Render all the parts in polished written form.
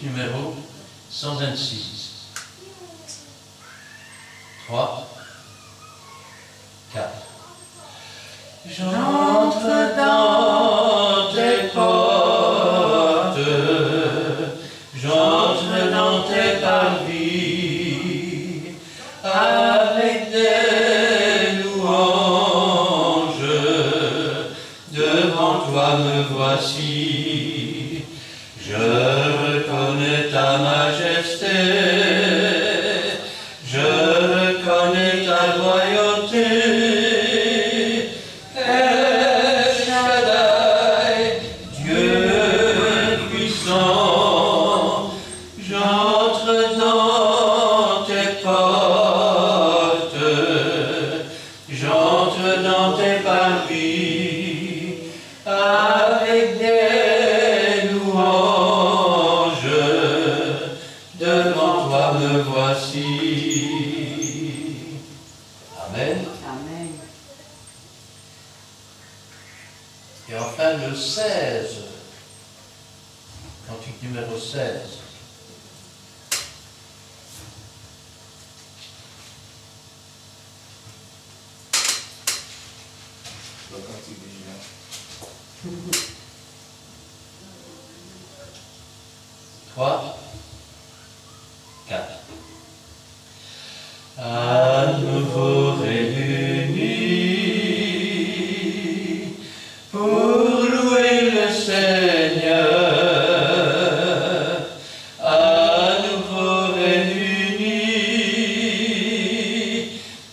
cantique numéro 126. 3, 4. J'entre dans tes portes, j'entre dans tes parvis, avec des louanges, devant toi me voici, je reconnais ta majesté, je reconnais ta royauté. Et enfin le 16, cantique numéro 16. Le cantique des Juliens. 3, 4. À nouveau réunis pour louer le Seigneur, à nouveau réunis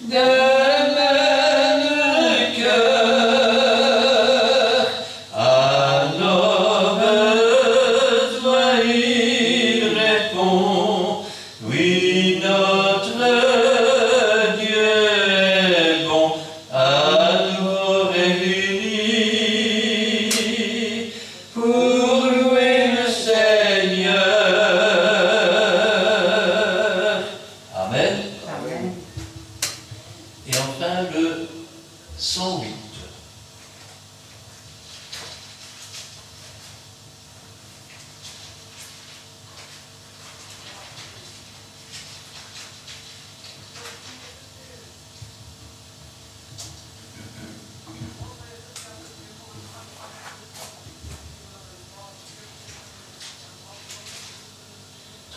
d'un même cœur, à nos besoins il répond, oui notre Dieu est bon, à nouveau réunis pour louer le Seigneur. Amen. Amen. Et enfin le 108.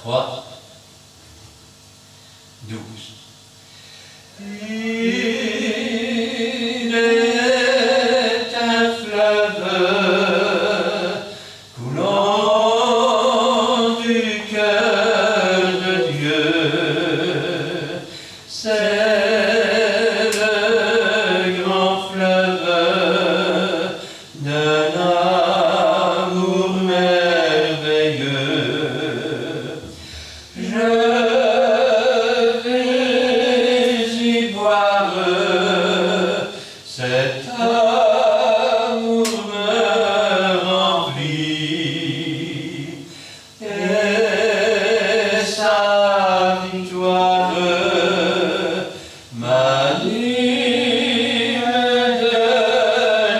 Trois, 12. Il est un fleuve coulant du cœur de Dieu. C'est le grand fleuve d'un amour merveilleux. Je vais y boire, cet amour me remplit, et sa victoire m'anime de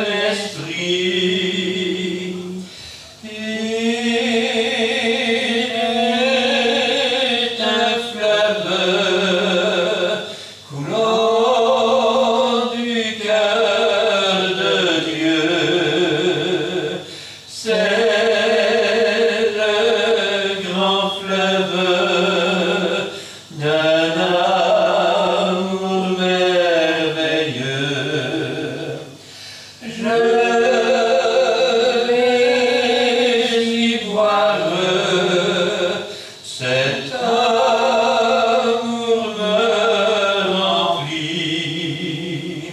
l'esprit. Il est un fleuve coulant du cœur de Dieu. C'est le grand fleuve d'un amour merveilleux. Je vais y boire, cet amour me remplit,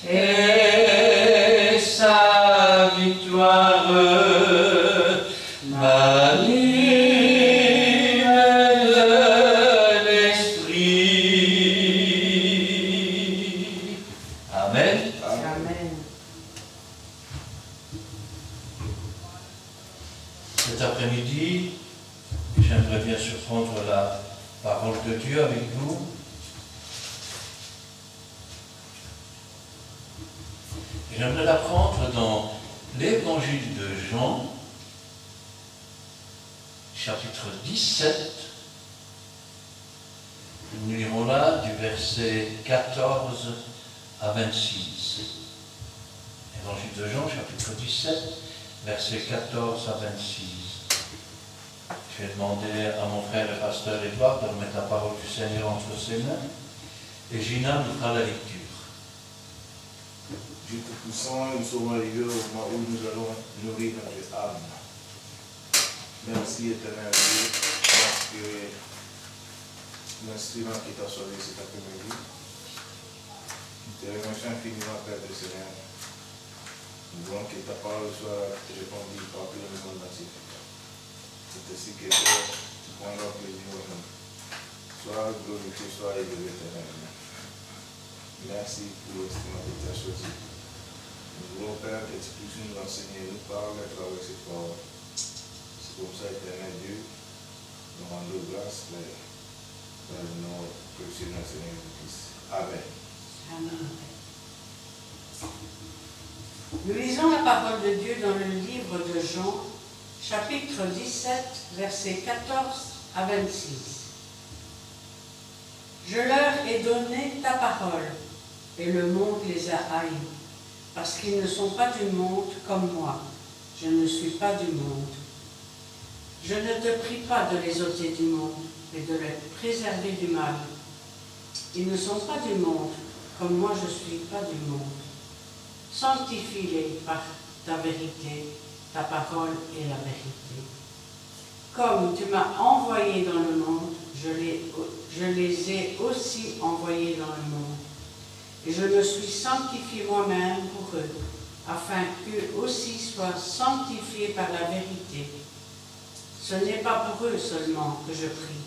et sa victoire m'anime de l'esprit. Amen. Amen. Cet après-midi, j'aimerais bien surprendre la parole de Dieu avec vous. J'aimerais la prendre dans l'évangile de Jean, chapitre 17. Nous lirons là du verset 14 à 26. Évangile de Jean, chapitre 17, versets 14 à 26. Je vais demander à mon frère le pasteur Édouard de remettre la parole du Seigneur entre ses mains. Et Gina nous fera la lecture. Dieu Tout-Puissant, nous sommes arrivés au moment où nous allons nourrir notre âme. Merci éternel Dieu, parce que l'instrument qui t'a choisi cet après-midi, nous te remercions infiniment, Père du Seigneur. Nous voulons que ta parole soit répandue par tout le monde entier. C'est ainsi que Père, tu prendras plaisir au monde. Sois glorifié, sois élevé éternellement. Merci pour l'instrument que tu as choisi. Nous voulons, Père, que tu puisses nous enseigner, nous parler à travers cette parole. C'est comme ça, éternel Dieu, nous rendons grâce, Père, dans le nom précieux de notre Seigneur Jésus-Christ. Amen. Amen. Nous lisons la parole de Dieu dans le livre de Jean, chapitre 17, versets 14 à 26. Je leur ai donné ta parole, et le monde les a haïs, parce qu'ils ne sont pas du monde comme moi. Je ne suis pas du monde. Je ne te prie pas de les ôter du monde, mais de les préserver du mal. Ils ne sont pas du monde, comme moi je ne suis pas du monde. Sanctifie-les par ta vérité, ta parole est la vérité. Comme tu m'as envoyé dans le monde, je les ai aussi envoyés dans le monde. Et je me suis sanctifié moi-même pour eux, afin qu'eux aussi soient sanctifiés par la vérité. Ce n'est pas pour eux seulement que je prie,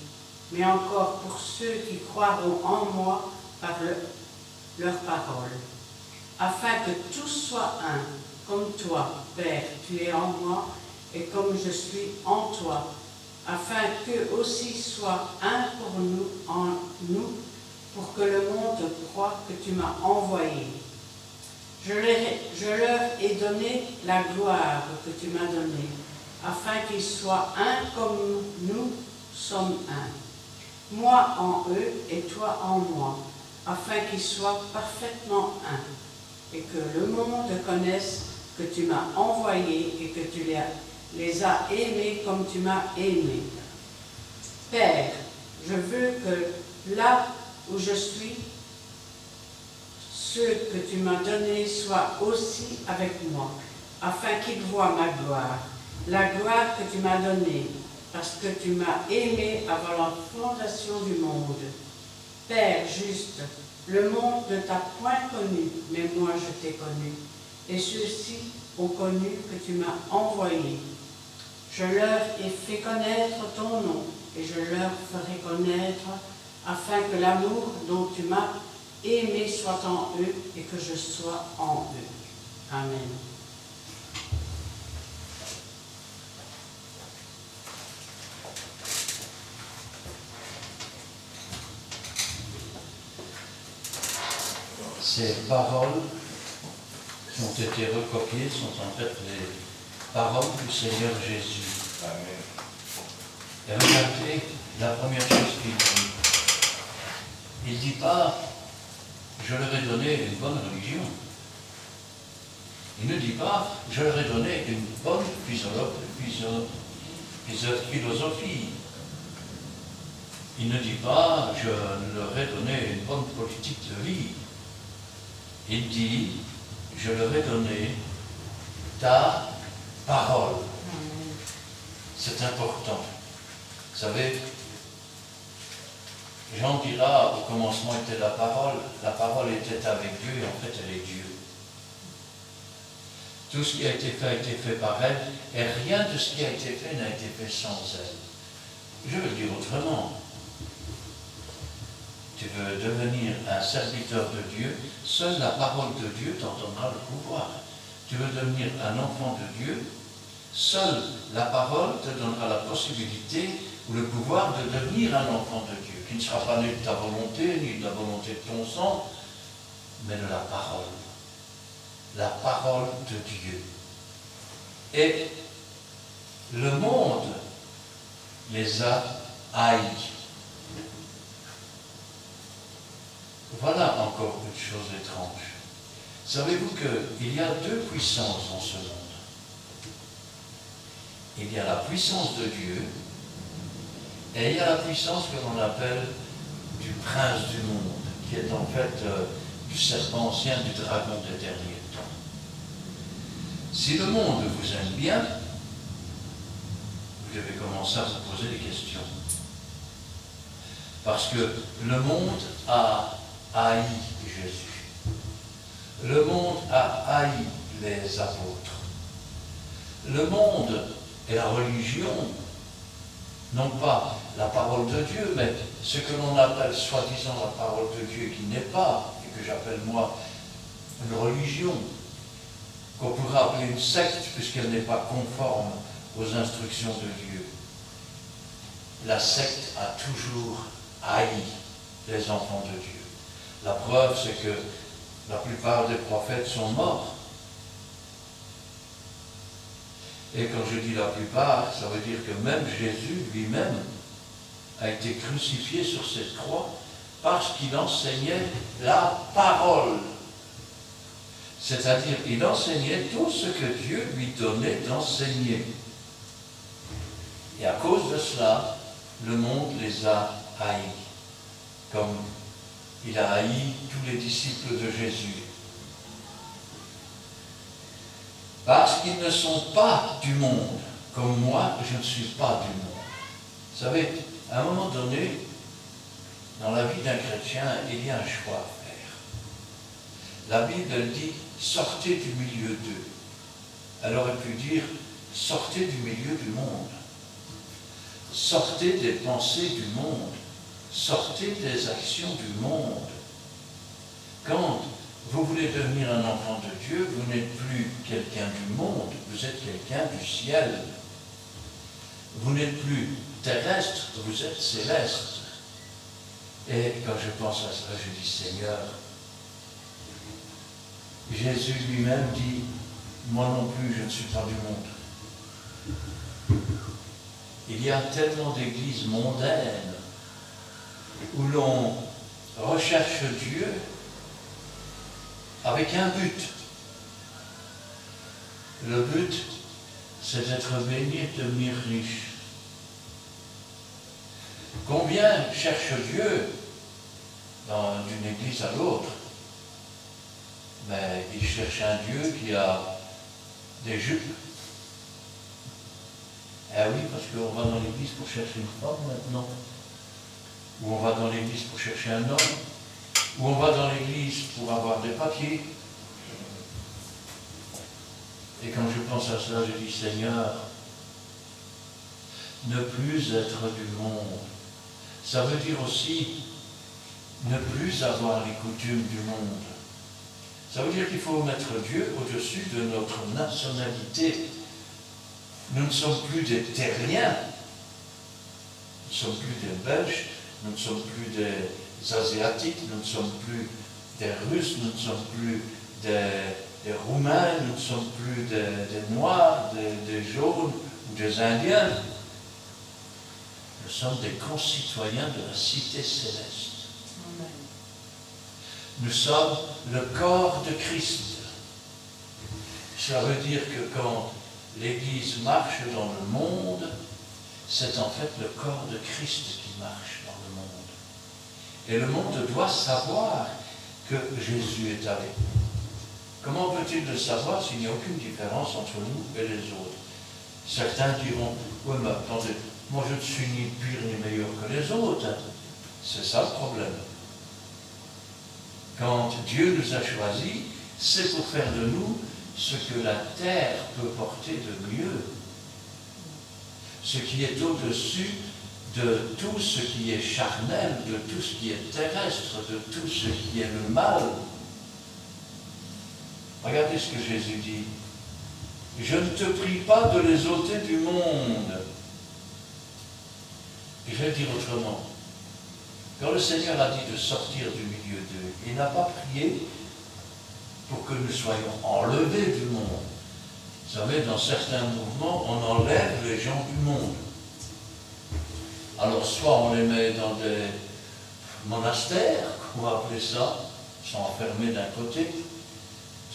mais encore pour ceux qui croiront en moi par leur parole, afin que tous soient un, comme toi, Père, tu es en moi, et comme je suis en toi, afin qu'eux aussi soient un pour nous, en nous, pour que le monde croie que tu m'as envoyé. Je leur ai donné la gloire que tu m'as donnée, afin qu'ils soient un comme nous sommes un. Moi en eux et toi en moi, afin qu'ils soient parfaitement un, et que le monde connaisse que tu m'as envoyé et que tu les as aimés comme tu m'as aimé. Père, je veux que là où je suis, ceux que tu m'as donnés soient aussi avec moi, afin qu'ils voient ma gloire, la gloire que tu m'as donnée, parce que tu m'as aimé avant la fondation du monde. Père juste, le monde ne t'a point connu, mais moi je t'ai connu, et ceux-ci ont connu que tu m'as envoyé. Je leur ai fait connaître ton nom, et je leur ferai connaître, afin que l'amour dont tu m'as aimé soit en eux, et que je sois en eux. Amen. Ces paroles qui ont été recopiées sont en fait les paroles du Seigneur Jésus. Amen. Et regardez la première chose qu'il dit. Il ne dit pas « je leur ai donné une bonne religion ». Il ne dit pas « je leur ai donné une bonne philosophie ». Il ne dit pas « je leur ai donné une bonne politique de vie ». Il dit « je leur ai donné ta parole ». C'est important. Vous savez, Jean dira, au commencement était la parole était avec Dieu, et en fait elle est Dieu. Tout ce qui a été fait par elle, et rien de ce qui a été fait n'a été fait sans elle. Je veux le dire autrement. Tu veux devenir un serviteur de Dieu, seule la parole de Dieu t'en donnera le pouvoir. Tu veux devenir un enfant de Dieu, seule la parole te donnera la possibilité ou le pouvoir de devenir un enfant de Dieu, qui ne sera pas né de ta volonté, ni de la volonté de ton sang, mais de la parole. La parole de Dieu. Et le monde les a haïs. Voilà encore une chose étrange. Savez-vous qu'il y a deux puissances dans ce monde? Il y a la puissance de Dieu et il y a la puissance que l'on appelle du prince du monde, qui est en fait du serpent ancien, du dragon des derniers temps. Si le monde vous aime bien, vous devez commencer à vous poser des questions. Parce que le monde a haï Jésus. Le monde a haï les apôtres. Le monde et la religion non pas la parole de Dieu, mais ce que l'on appelle soi-disant la parole de Dieu qui n'est pas, et que j'appelle moi une religion, qu'on pourrait appeler une secte puisqu'elle n'est pas conforme aux instructions de Dieu. La secte a toujours haï les enfants de Dieu. La preuve, c'est que la plupart des prophètes sont morts. Et quand je dis la plupart, ça veut dire que même Jésus lui-même a été crucifié sur cette croix parce qu'il enseignait la parole. C'est-à-dire, il enseignait tout ce que Dieu lui donnait d'enseigner. Et à cause de cela, le monde les a haïs, comme il a haï tous les disciples de Jésus. Parce qu'ils ne sont pas du monde, comme moi, je ne suis pas du monde. Vous savez, à un moment donné, dans la vie d'un chrétien, il y a un choix à faire. La Bible, elle dit, sortez du milieu d'eux. Elle aurait pu dire, sortez du milieu du monde. Sortez des pensées du monde. Sortez des actions du monde. Quand vous voulez devenir un enfant de Dieu, vous n'êtes plus quelqu'un du monde, vous êtes quelqu'un du ciel. Vous n'êtes plus terrestre, vous êtes céleste. Et quand je pense à cela, je dis, Seigneur, Jésus lui-même dit, moi non plus, je ne suis pas du monde. Il y a tellement d'églises mondaines où l'on recherche Dieu avec un but. Le but, c'est d'être béni et de devenir riche. Combien cherchent Dieu d'une église à l'autre? Mais ils cherchent un Dieu qui a des jupes. Eh oui, parce qu'on va dans l'église pour chercher une femme maintenant. Ou on va dans l'église pour chercher un homme. Ou on va dans l'église pour avoir des papiers. Et quand je pense à cela, je dis, Seigneur, ne plus être du monde. Ça veut dire aussi ne plus avoir les coutumes du monde. Ça veut dire qu'il faut mettre Dieu au-dessus de notre nationalité. Nous ne sommes plus des terriens, nous ne sommes plus des Belges, nous ne sommes plus des Asiatiques, nous ne sommes plus des Russes, nous ne sommes plus des Roumains, nous ne sommes plus des Noirs, des Jaunes ou des Indiens. Nous sommes des concitoyens de la cité céleste. Amen. Nous sommes le corps de Christ. Ça veut dire que quand l'Église marche dans le monde, c'est en fait le corps de Christ qui marche dans le monde. Et le monde doit savoir que Jésus est avec nous. Comment peut-il le savoir s'il n'y a aucune différence entre nous et les autres? Certains diront, oui mais attendez, moi je ne suis ni pire ni meilleur que les autres. C'est ça le problème. Quand Dieu nous a choisis, c'est pour faire de nous ce que la terre peut porter de mieux. Ce qui est au-dessus de tout ce qui est charnel, de tout ce qui est terrestre, de tout ce qui est le mal. Regardez ce que Jésus dit. Je ne te prie pas de les ôter du monde. Je vais le dire autrement. Quand le Seigneur a dit de sortir du milieu d'eux, il n'a pas prié pour que nous soyons enlevés du monde. Vous savez, dans certains mouvements, on enlève les gens du monde. Alors soit on les met dans des monastères, on va appeler ça, ils sont enfermés d'un côté.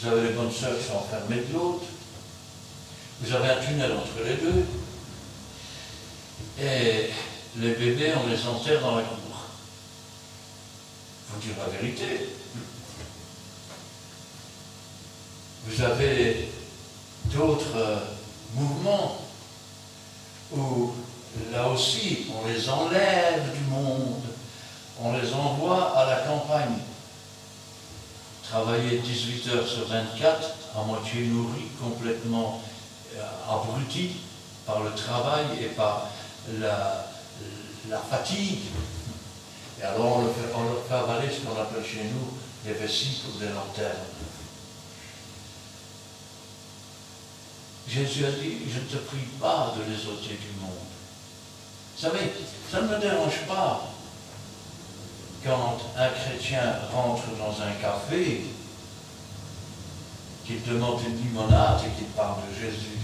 Vous avez les bonnes sœurs qui sont enfermées de l'autre. Vous avez un tunnel entre les deux. Et les bébés, on les enterre dans la cour. Il faut dire la vérité. Vous avez d'autres mouvements où, là aussi, on les enlève du monde, on les envoie à la campagne. Travailler 18 heures sur 24, à moitié nourris, complètement abrutis par le travail et par la fatigue. Et alors on leur fait avaler ce qu'on appelle chez nous des vessies pour des lanternes. Jésus a dit, je ne te prie pas de les ôter du monde. Vous savez, ça ne me dérange pas quand un chrétien rentre dans un café, qu'il demande une limonade et qu'il parle de Jésus.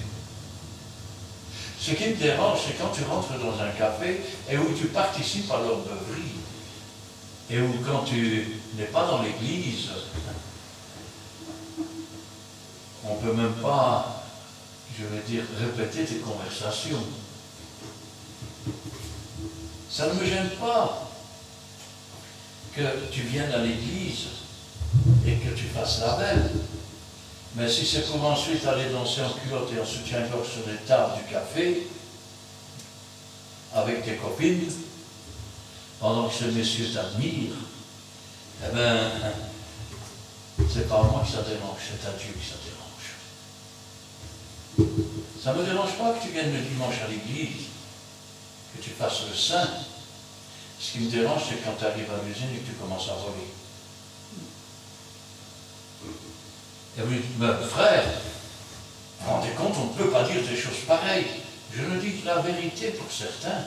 Ce qui me dérange, c'est quand tu rentres dans un café et où tu participes à leur beuverie, et où quand tu n'es pas dans l'église, on ne peut même pas, je vais dire, répéter tes conversations. Ça ne me gêne pas que tu viennes à l'église et que tu fasses la belle. Mais si c'est pour ensuite aller danser en culotte et en soutien-gorge sur les tables du café, avec tes copines, pendant que ces messieurs t'admirent, eh bien, c'est pas moi que ça dérange, c'est à Dieu que ça dérange. Ça ne me dérange pas que tu viennes le dimanche à l'église, que tu fasses le saint. Ce qui me dérange, c'est quand tu arrives à l'usine et que tu commences à voler. Et vous dites, mais frère, vous vous rendez compte, on ne peut pas dire des choses pareilles. Je ne dis que la vérité pour certains.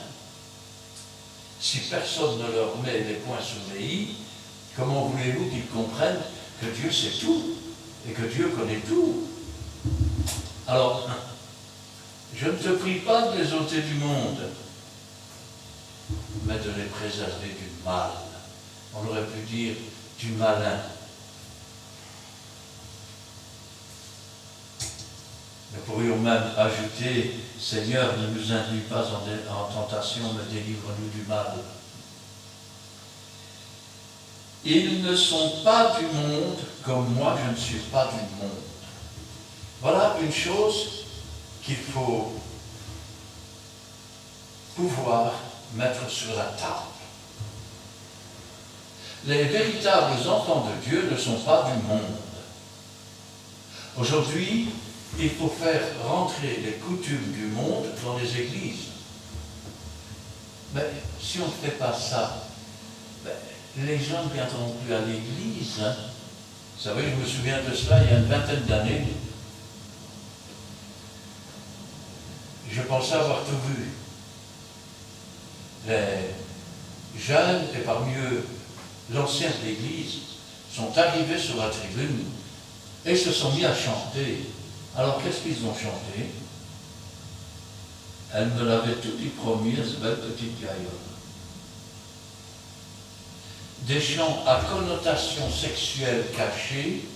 Si personne ne leur met les points sur les i, comment voulez-vous qu'ils comprennent que Dieu sait tout et que Dieu connaît tout? Alors, je ne te prie pas de les ôter du monde, mais de les préserver du mal. On aurait pu dire du malin. Nous pourrions même ajouter, Seigneur, ne nous induis pas en tentation, mais délivre-nous du mal. Ils ne sont pas du monde, comme moi je ne suis pas du monde. Voilà une chose qu'il faut pouvoir mettre sur la table. Les véritables enfants de Dieu ne sont pas du monde. Aujourd'hui, il faut faire rentrer les coutumes du monde dans les églises. Mais si on ne fait pas ça, les gens ne viendront plus à l'église. Hein. Vous savez, je me souviens de cela il y a une vingtaine d'années. Je pensais avoir tout vu. Les jeunes, et parmi eux l'ancien de l'église, sont arrivés sur la tribune et se sont mis à chanter. Alors qu'est-ce qu'ils ont chanté? Elle me l'avait tout dit promis, cette belle petite gaillonne. Des chants à connotation sexuelle cachée,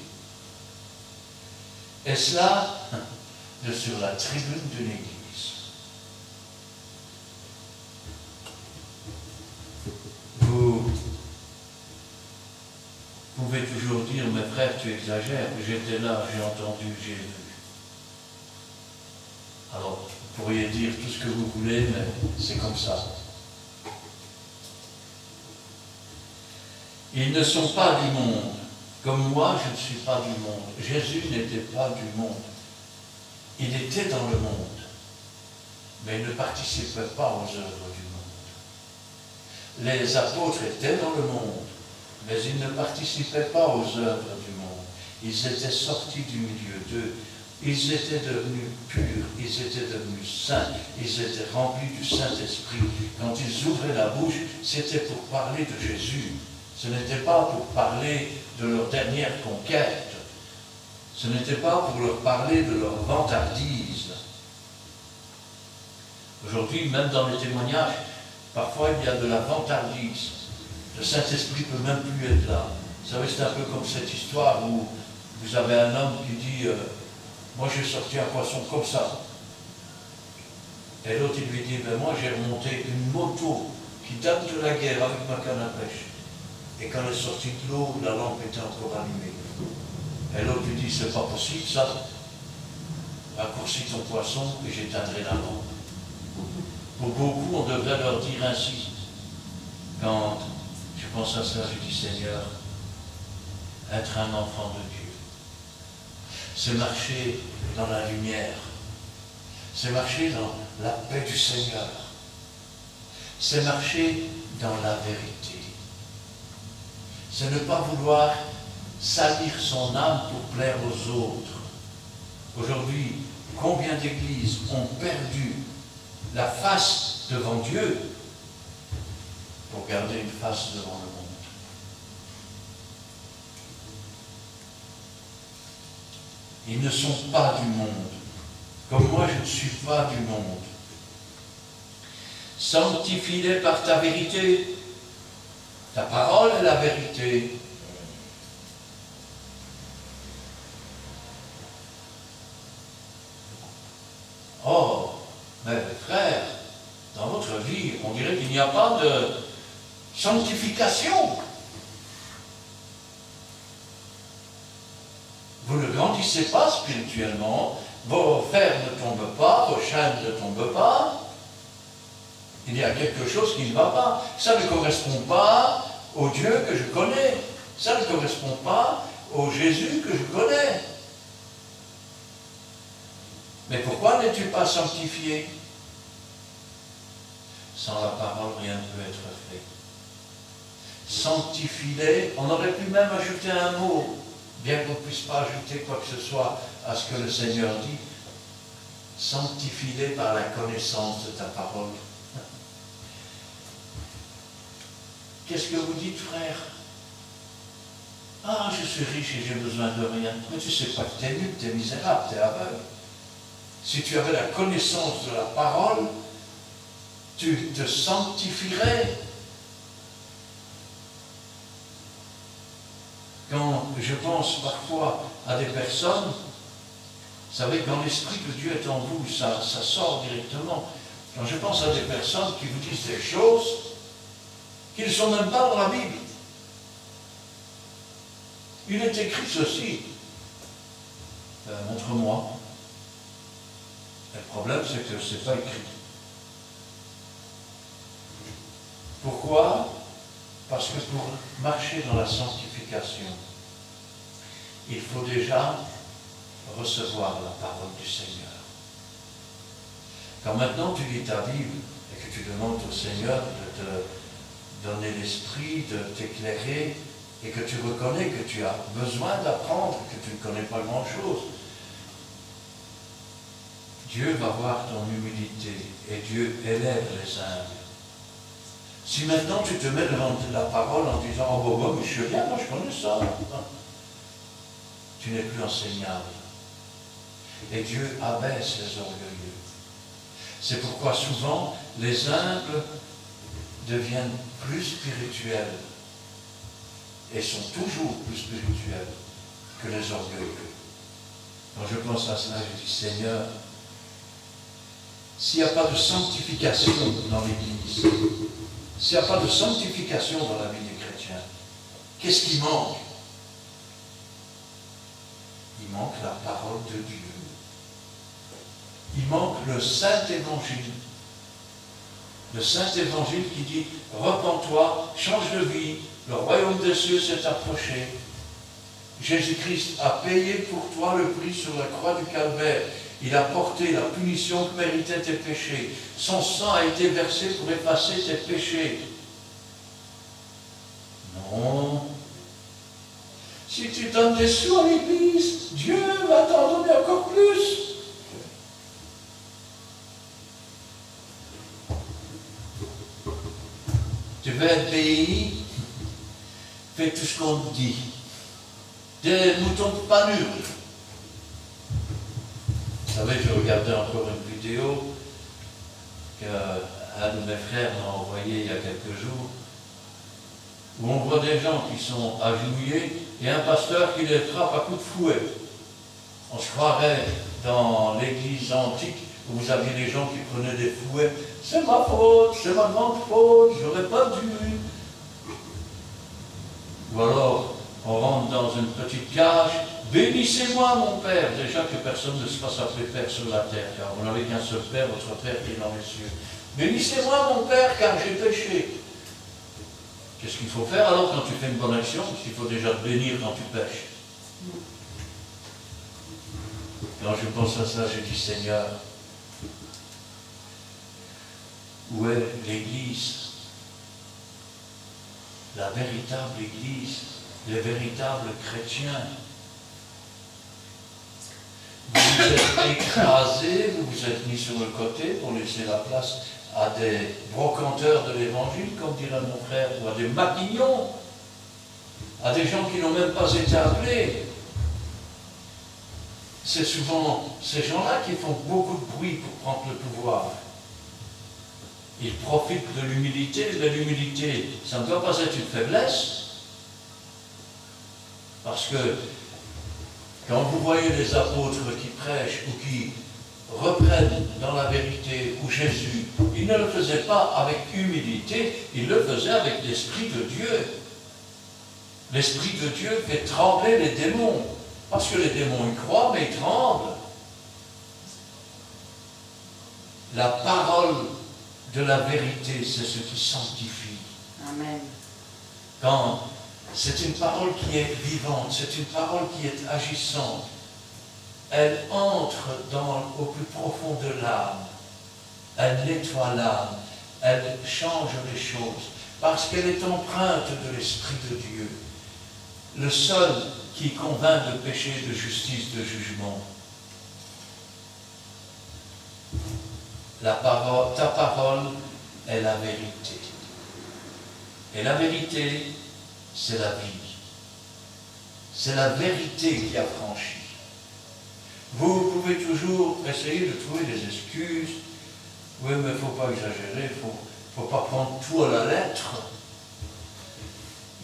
et cela de sur la tribune d'une église. Vous pouvez toujours dire, mes frères, tu exagères, j'étais là, j'ai entendu, j'ai vu. Alors, vous pourriez dire tout ce que vous voulez, mais c'est comme ça. Ils ne sont pas du monde, comme moi je ne suis pas du monde. Jésus n'était pas du monde. Il était dans le monde, mais il ne participait pas aux œuvres du monde. Les apôtres étaient dans le monde, mais ils ne participaient pas aux œuvres du monde. Ils étaient sortis du milieu d'eux. Ils étaient devenus purs, ils étaient devenus saints, ils étaient remplis du Saint-Esprit. Quand ils ouvraient la bouche, c'était pour parler de Jésus. Ce n'était pas pour parler de leur dernière conquête. Ce n'était pas pour leur parler de leur vantardise. Aujourd'hui, même dans les témoignages, Parfois, il y a de la vantardise. Le Saint-Esprit ne peut même plus être là. Vous savez, c'est un peu comme cette histoire où vous avez un homme qui dit moi, j'ai sorti un poisson comme ça. Et l'autre, il lui dit moi, j'ai remonté une moto qui date de la guerre avec ma canne à pêche. Et quand elle est sortie de l'eau, la lampe était encore allumée. Et l'autre lui dit c'est pas possible, ça. Raccourcis ton poisson et j'éteindrai la lampe. Pour beaucoup, on devrait leur dire ainsi. Quand je pense à ça, je dis Seigneur, être un enfant de Dieu, c'est marcher dans la lumière, c'est marcher dans la paix du Seigneur, c'est marcher dans la vérité, c'est ne pas vouloir salir son âme pour plaire aux autres. Aujourd'hui, combien d'églises ont perdu la face devant Dieu pour garder une face devant le monde. Ils ne sont pas du monde, comme moi je ne suis pas du monde. Sanctifie-les par ta vérité. Ta parole est la vérité. Or, mes frères, dans votre vie, on dirait qu'il n'y a pas de sanctification. Vous ne grandissez pas spirituellement, vos fers ne tombent pas, vos chaînes ne tombent pas. Il y a quelque chose qui ne va pas. Ça ne correspond pas au Dieu que je connais. Ça ne correspond pas au Jésus que je connais. Mais pourquoi n'es-tu pas sanctifié? Sans la parole, rien ne peut être fait. Sanctifie-les, on aurait pu même ajouter un mot, bien qu'on ne puisse pas ajouter quoi que ce soit à ce que le Seigneur dit. Sanctifie-les par la connaissance de ta parole. Qu'est-ce que vous dites, frère? Ah, je suis riche et j'ai besoin de rien. Mais tu ne sais pas que tu es nul, tu es misérable, tu es aveugle. Si tu avais la connaissance de la parole, tu te sanctifierais. Quand je pense parfois à des personnes, vous savez, quand l'Esprit de Dieu est en vous, ça sort directement. Quand je pense à des personnes qui vous disent des choses qui ne sont même pas dans la Bible. Il est écrit ceci. Montre-moi. Le problème, c'est que ce n'est pas écrit. Pourquoi? Parce que pour marcher dans la sanctification, il faut déjà recevoir la parole du Seigneur. Quand maintenant tu lis ta Bible et que tu demandes au Seigneur de te donner l'esprit, de t'éclairer, et que tu reconnais que tu as besoin d'apprendre, que tu ne connais pas grand-chose, Dieu va voir ton humilité et Dieu élève les humbles. Si maintenant tu te mets devant la parole en disant « Oh, bon, mais je sais bien, moi je connais ça », tu n'es plus enseignable. Et Dieu abaisse les orgueilleux. C'est pourquoi souvent les humbles deviennent plus spirituels et sont toujours plus spirituels que les orgueilleux. Quand je pense à cela, je dis Seigneur, s'il n'y a pas de sanctification dans l'Église, s'il n'y a pas de sanctification dans la vie des chrétiens, qu'est-ce qui manque? Il manque la parole de Dieu. Il manque le Saint-Évangile. Le Saint-Évangile qui dit « Repens-toi, change de vie, le royaume des cieux s'est approché. Jésus-Christ a payé pour toi le prix sur la croix du Calvaire. Il a porté la punition que méritaient tes péchés. Son sang a été versé pour effacer tes péchés. » Non. Si tu donnes des sous à l'Église, Dieu va t'en donner encore plus. Tu veux être béni, fais tout ce qu'on te dit. Des moutons pas mûrs. Vous savez, je regardais encore une vidéo qu'un un de mes frères m'a envoyé il y a quelques jours, où on voit des gens qui sont agenouillés et un pasteur qui les frappe à coups de fouet. On se croirait dans l'église antique où vous aviez des gens qui prenaient des fouets. C'est ma faute, c'est ma grande faute, j'aurais pas dû. Ou alors, on rentre dans une petite cage. Bénissez-moi, mon Père. Déjà que personne ne se fasse appeler Père sur la terre, car vous n'avez qu'un seul Père, votre Père qui est dans les cieux. Bénissez-moi, mon Père, car j'ai péché. Qu'est-ce qu'il faut faire alors quand tu fais une bonne action? Parce qu'il faut déjà te bénir quand tu pêches. Quand je pense à ça, je dis, Seigneur, où est l'Église? La véritable Église, les véritables chrétiens. Vous vous êtes écrasés, vous vous êtes mis sur le côté pour laisser la place à des brocanteurs de l'Évangile, comme dirait mon frère, ou à des maquignons, à des gens qui n'ont même pas été appelés. C'est souvent ces gens-là qui font beaucoup de bruit pour prendre le pouvoir. Ils profitent de l'humilité, mais l'humilité, ça ne doit pas être une faiblesse. Parce que quand vous voyez les apôtres qui prêchent ou qui reprennent dans la vérité ou Jésus, ils ne le faisaient pas avec humilité, ils le faisaient avec l'Esprit de Dieu. L'Esprit de Dieu fait trembler les démons. Parce que les démons y croient, mais ils tremblent. La parole de la vérité, c'est ce qui sanctifie. Amen. Quand c'est une parole qui est vivante, c'est une parole qui est agissante, elle entre au plus profond de l'âme, elle nettoie l'âme, elle change les choses, parce qu'elle est empreinte de l'Esprit de Dieu, le seul qui convainc de péché, de justice, de jugement. Ta parole est la vérité. Et la vérité, c'est la vie. C'est la vérité qui affranchit. Vous pouvez toujours essayer de trouver des excuses. Oui, mais il ne faut pas exagérer, il ne faut pas prendre tout à la lettre.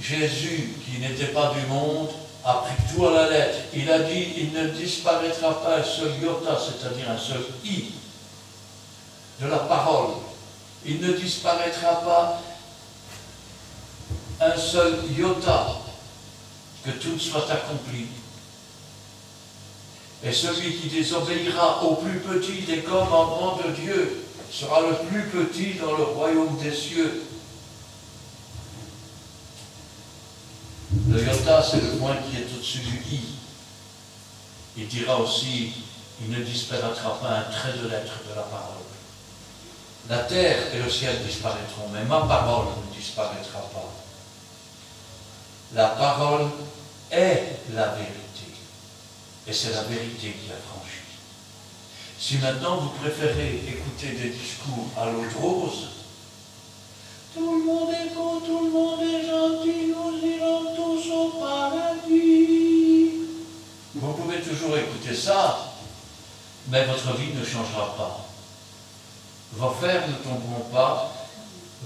Jésus, qui n'était pas du monde, a pris tout à la lettre. Il a dit, il ne disparaîtra pas un seul iota, c'est-à-dire un seul i, de la parole. Il ne disparaîtra pas un seul iota, que tout soit accompli. Et celui qui désobéira au plus petit des commandements de Dieu sera le plus petit dans le royaume des cieux. Le iota, c'est le point qui est au-dessus du i. Il dira aussi, il ne disparaîtra pas un trait de lettre de la parole. La terre et le ciel disparaîtront, mais ma parole ne disparaîtra pas. La parole est la vérité. Et c'est la vérité qui affranchit. Si maintenant vous préférez écouter des discours à l'eau de rose, tout le monde est beau, tout le monde est gentil, nous irons tous au paradis. Vous pouvez toujours écouter ça, mais votre vie ne changera pas. Vos fers ne tomberont pas,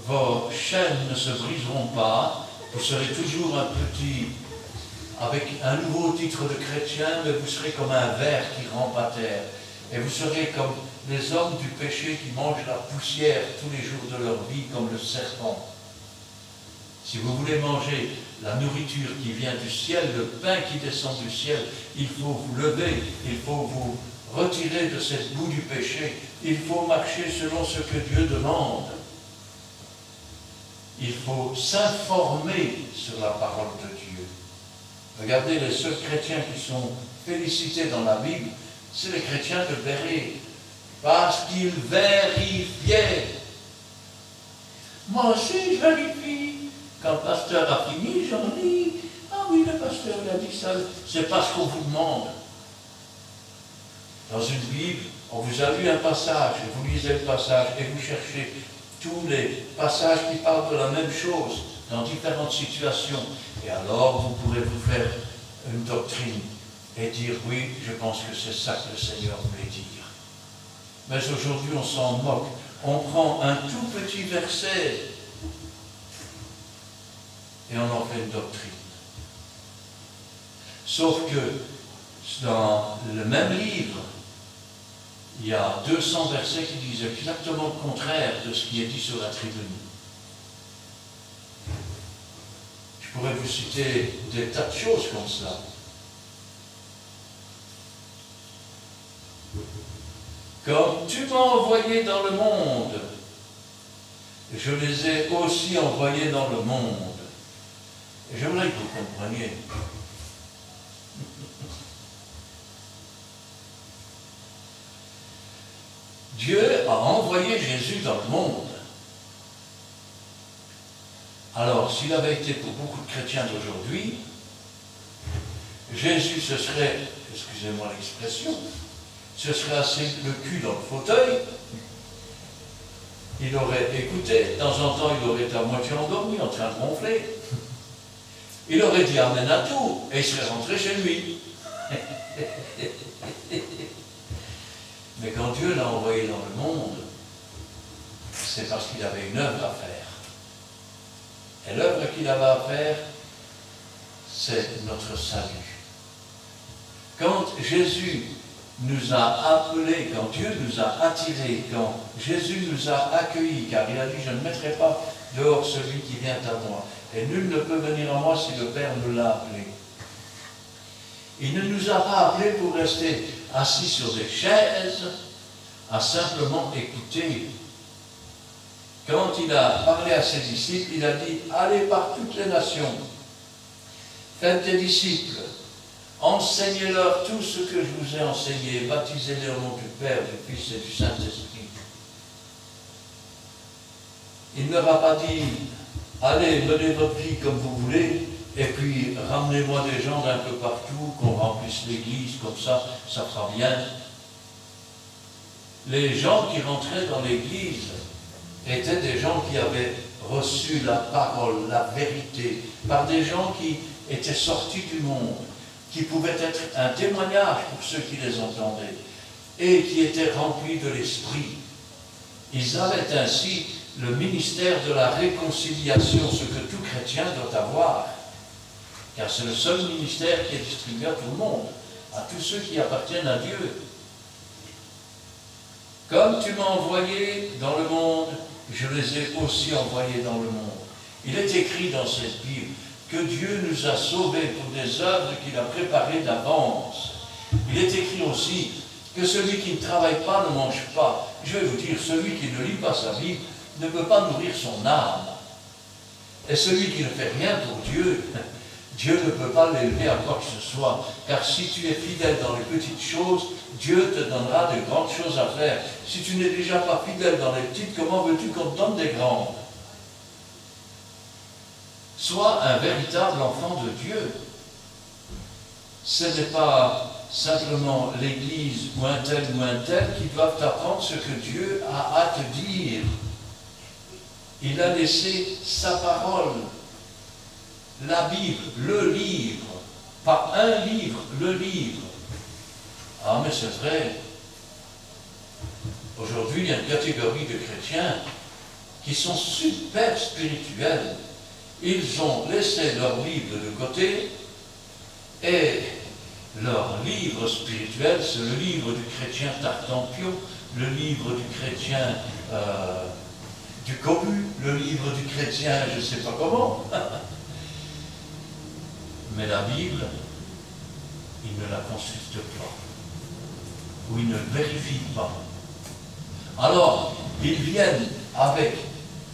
vos chaînes ne se briseront pas, vous serez toujours un petit, avec un nouveau titre de chrétien, mais vous serez comme un ver qui rampe à terre. Et vous serez comme les hommes du péché qui mangent la poussière tous les jours de leur vie, comme le serpent. Si vous voulez manger la nourriture qui vient du ciel, le pain qui descend du ciel, il faut vous lever, il faut vous retirer de cette boue du péché, il faut marcher selon ce que Dieu demande. Il faut s'informer sur la parole de Dieu. Regardez, les seuls chrétiens qui sont félicités dans la Bible, c'est les chrétiens de Béret, parce qu'ils vérifiaient. Moi aussi, je vérifie. Quand le pasteur a fini, j'en dis, ah oui, le pasteur il a dit ça. C'est parce qu'on vous demande. Dans une Bible, on vous a lu un passage, et vous lisez le passage, et vous cherchez tous les passages qui parlent de la même chose, dans différentes situations. Et alors, vous pourrez vous faire une doctrine et dire, oui, je pense que c'est ça que le Seigneur voulait dire. Mais aujourd'hui, on s'en moque. On prend un tout versets et on en fait une doctrine. Sauf que dans le même livre, il y a 200 versets qui disent exactement le contraire de ce qui est dit sur la tribune. Je pourrais vous citer des tas de choses comme ça. Comme tu m'as envoyé dans le monde, je les ai aussi envoyés dans le monde. Et j'aimerais que vous compreniez. Dieu a envoyé Jésus dans le monde. Alors, s'il avait été pour beaucoup de chrétiens d'aujourd'hui, Jésus se serait, excusez-moi l'expression, se serait assis le cul dans le fauteuil, il aurait écouté, de temps en temps il aurait été à moitié endormi, en train de ronfler, il aurait dit amen à tout, et il serait rentré chez lui. Mais quand Dieu l'a envoyé dans le monde, c'est parce qu'il avait une œuvre à faire. Et l'œuvre qu'il avait à faire, c'est notre salut. Quand Jésus nous a appelés, quand Dieu nous a attirés, quand Jésus nous a accueillis, car il a dit, je ne mettrai pas dehors celui qui vient à moi, et nul ne peut venir à moi si le Père me l'a appelé. Il ne nous a pas appelés pour rester assis sur des chaises, à simplement écouter. Quand il a parlé à ses disciples, il a dit, allez par toutes les nations, faites des disciples, enseignez-leur tout ce que je vous ai enseigné, baptisez-les au nom du Père, du Fils et du Saint-Esprit. Il ne leur a pas dit, allez, menez votre vie comme vous voulez, et puis ramenez-moi des gens d'un peu partout, qu'on remplisse l'église, comme ça fera bien. Les gens qui rentraient dans l'église étaient des gens qui avaient reçu la parole, la vérité, par des gens qui étaient sortis du monde, qui pouvaient être un témoignage pour ceux qui les entendaient, et qui étaient remplis de l'esprit. Ils avaient ainsi le ministère de la réconciliation, ce que tout chrétien doit avoir, car c'est le seul ministère qui est distribué à tout le monde, à tous ceux qui appartiennent à Dieu. Comme tu m'as envoyé dans le monde, je les ai aussi envoyés dans le monde. Il est écrit dans cette Bible que Dieu nous a sauvés pour des œuvres qu'il a préparées d'avance. Il est écrit aussi que celui qui ne travaille pas ne mange pas. Je vais vous dire, celui qui ne lit pas sa Bible ne peut pas nourrir son âme. Et celui qui ne fait rien pour Dieu, Dieu ne peut pas l'élever à quoi que ce soit. Car si tu es fidèle dans les petites choses, Dieu te donnera de grandes choses à faire. Si tu n'es déjà pas fidèle dans les petites, comment veux-tu qu'on te donne des grandes? Sois un véritable enfant de Dieu. Ce n'est pas simplement l'Église ou un tel qui doivent t'apprendre ce que Dieu a à te dire. Il a laissé sa parole, la Bible, le livre, pas un livre, le livre. Ah mais c'est vrai, aujourd'hui il y a une catégorie de chrétiens qui sont super spirituels. Ils ont laissé leur Bible de côté et leur livre spirituel, c'est le livre du chrétien Tartampio, le livre du chrétien du Cobu, le livre du chrétien je ne sais pas comment. Mais la Bible, ils ne la consultent pas, ou ils ne vérifient pas. Alors, ils viennent avec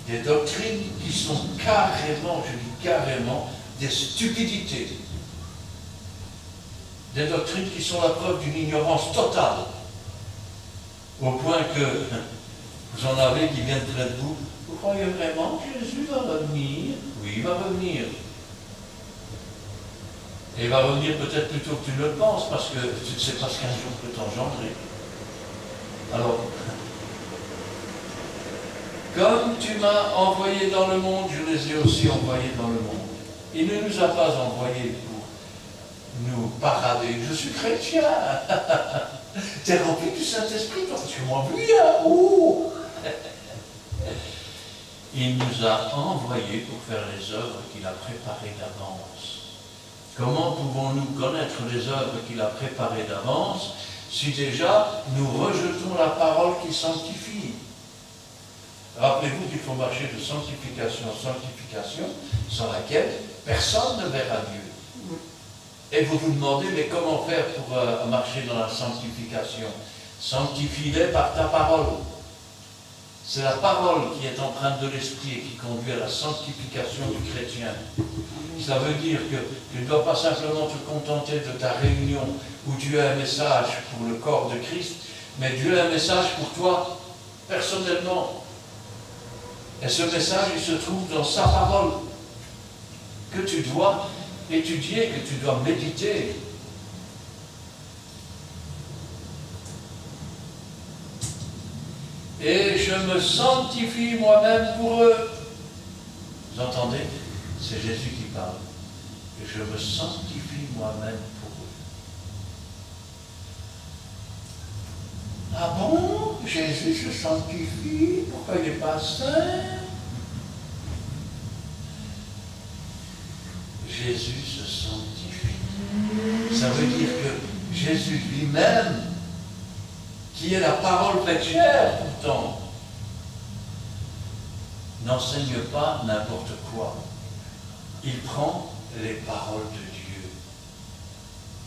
des doctrines qui sont carrément, je dis carrément, des stupidités. Des doctrines qui sont la preuve d'une ignorance totale, au point que vous en avez qui viennent près de vous. Vous croyez vraiment que Jésus va revenir? Oui, il va revenir. Et il va revenir peut-être plus tôt que tu ne le penses, parce que tu ne sais pas ce qu'un jour peut t'engendrer. Alors, comme tu m'as envoyé dans le monde, je les ai aussi envoyés dans le monde. Il ne nous a pas envoyés pour nous parader. Je suis chrétien. T'es rempli du Saint-Esprit, toi, tu m'as vu, hein? Ouh. Il nous a envoyés pour faire les œuvres qu'il a préparées d'avance. Comment pouvons-nous connaître les œuvres qu'il a préparées d'avance si déjà nous rejetons la parole qui sanctifie? Rappelez-vous qu'il faut marcher de sanctification en sanctification, sans laquelle personne ne verra Dieu. Et vous vous demandez, mais comment faire pour marcher dans la sanctification? Sanctifie-les par ta parole. C'est la parole qui est empreinte de l'esprit et qui conduit à la sanctification du chrétien. Ça veut dire que tu ne dois pas simplement te contenter de ta réunion où Dieu a un message pour le corps de Christ, mais Dieu a un message pour toi personnellement. Et ce message, il se trouve dans sa parole, que tu dois étudier, que tu dois méditer. Et je me sanctifie moi-même pour eux. Vous entendez? C'est Jésus qui parle. Et je me sanctifie moi-même pour eux. Ah bon? Jésus se sanctifie? Pourquoi il n'est pas saint? Jésus se sanctifie. Ça veut dire que Jésus lui-même, qui est la parole faite chair pourtant, n'enseigne pas n'importe quoi. Il prend les paroles de Dieu.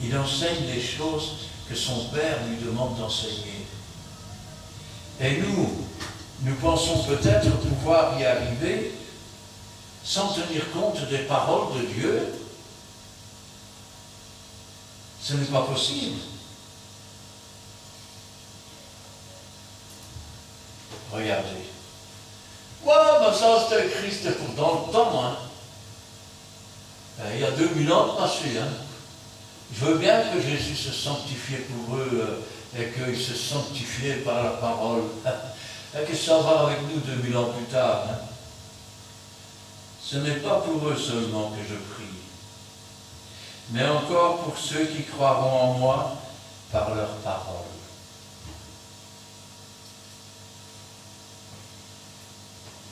Il enseigne les choses que son Père lui demande d'enseigner. Et nous pensons peut-être pouvoir y arriver sans tenir compte des paroles de Dieu. Ce n'est pas possible. Regardez. Ouais, ben ça c'était Christ pour dans le temps, hein. Il y a 2000 ans passés, hein. Je veux bien que Jésus se sanctifiait pour eux et qu'ils se sanctifiaient par la parole. Qu'est-ce que ça va avec nous 2000 ans plus tard, hein? Ce n'est pas pour eux seulement que je prie, mais encore pour ceux qui croiront en moi par leur parole.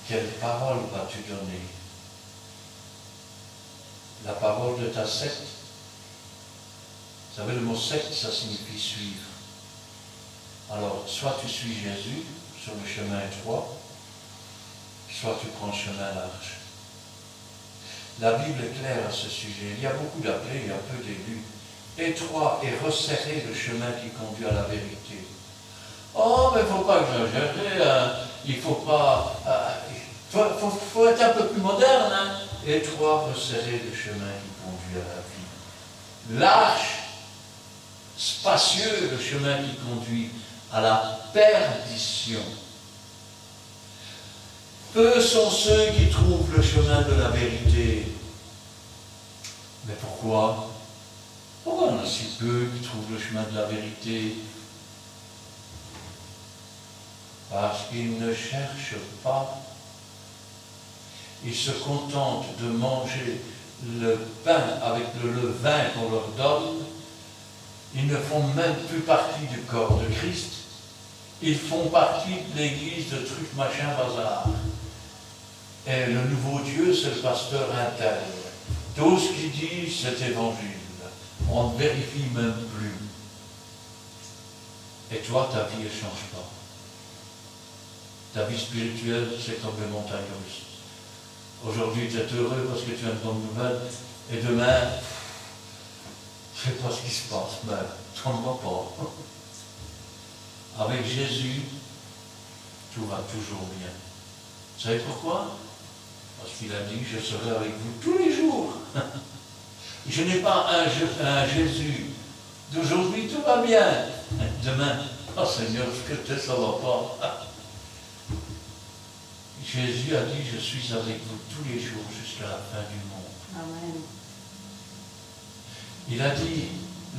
Quelle parole vas-tu donner? La parole de ta secte? Vous savez, le mot secte, ça signifie suivre. Alors, soit tu suis Jésus sur le chemin étroit, soit tu prends le chemin large. La Bible est claire à ce sujet. Il y a beaucoup d'appelés, il y a peu d'élus. Étroit et resserré le chemin qui conduit à la vérité. Oh, mais il ne faut pas exagérer, hein. Il ne faut pas... faut être un peu plus moderne, hein. Étroit, resserré le chemin qui conduit à la vie. Large, spacieux le chemin qui conduit à la perdition. Peu sont ceux qui trouvent le chemin de la vérité. Mais pourquoi? Pourquoi il y en a si peu qui trouvent le chemin de la vérité? Parce qu'ils ne cherchent pas. Ils se contentent de manger le pain avec le levain qu'on leur donne. Ils ne font même plus partie du corps de Christ. Ils font partie de l'église de trucs, machin, bazar. Et le nouveau Dieu, c'est le pasteur interne. Tout ce qu'il dit, c'est évangile. On ne vérifie même plus. Et toi, ta vie ne change pas. Ta vie spirituelle, c'est comme les montagnes russes. Aujourd'hui, tu es heureux parce que tu as une bonne nouvelle. Et demain, je ne sais pas ce qui se passe, mais tu ne vois pas. Avec Jésus, tout va toujours bien. Vous savez pourquoi? Parce qu'il a dit, je serai avec vous tous les jours. Je n'ai pas un Jésus d'aujourd'hui, tout va bien. Demain, oh Seigneur, ce que tu es, ça ne va pas. Jésus a dit, je suis avec vous tous les jours jusqu'à la fin du monde. Amen. Il a dit,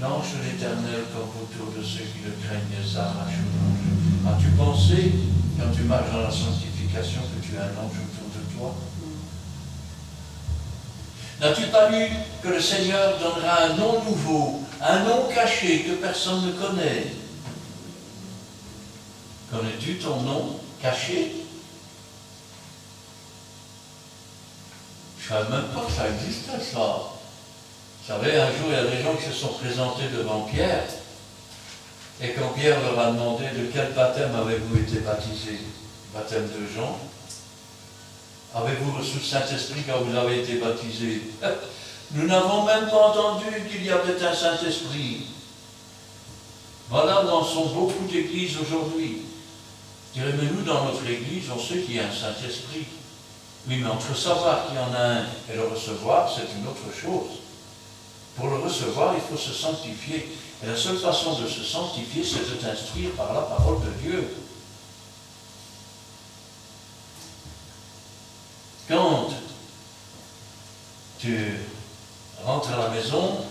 l'ange de l'Éternel comme autour de ceux qui le craignent les arrache au ange. As-tu pensé, quand tu marches dans la sanctification, que tu as un ange autour de toi? N'as-tu pas lu que le Seigneur donnera un nom nouveau, un nom caché que personne ne connaît? Connais-tu ton nom caché? Je ne savais même pas que ça existait, ça. Vous savez, un jour, il y a des gens qui se sont présentés devant Pierre, et quand Pierre leur a demandé de quel baptême avez-vous été baptisé, baptême de Jean, avez-vous reçu le Saint-Esprit quand vous avez été baptisé? Nous n'avons même pas entendu qu'il y avait un Saint-Esprit. Voilà où en sont beaucoup d'églises aujourd'hui. Je dirais, mais nous, dans notre église, on sait qu'il y a un Saint-Esprit. Oui, mais entre savoir qu'il y en a un et le recevoir, c'est une autre chose. Pour le recevoir, il faut se sanctifier. Et la seule façon de se sanctifier, c'est de t'instruire par la parole de Dieu. Quand tu rentres à la maison,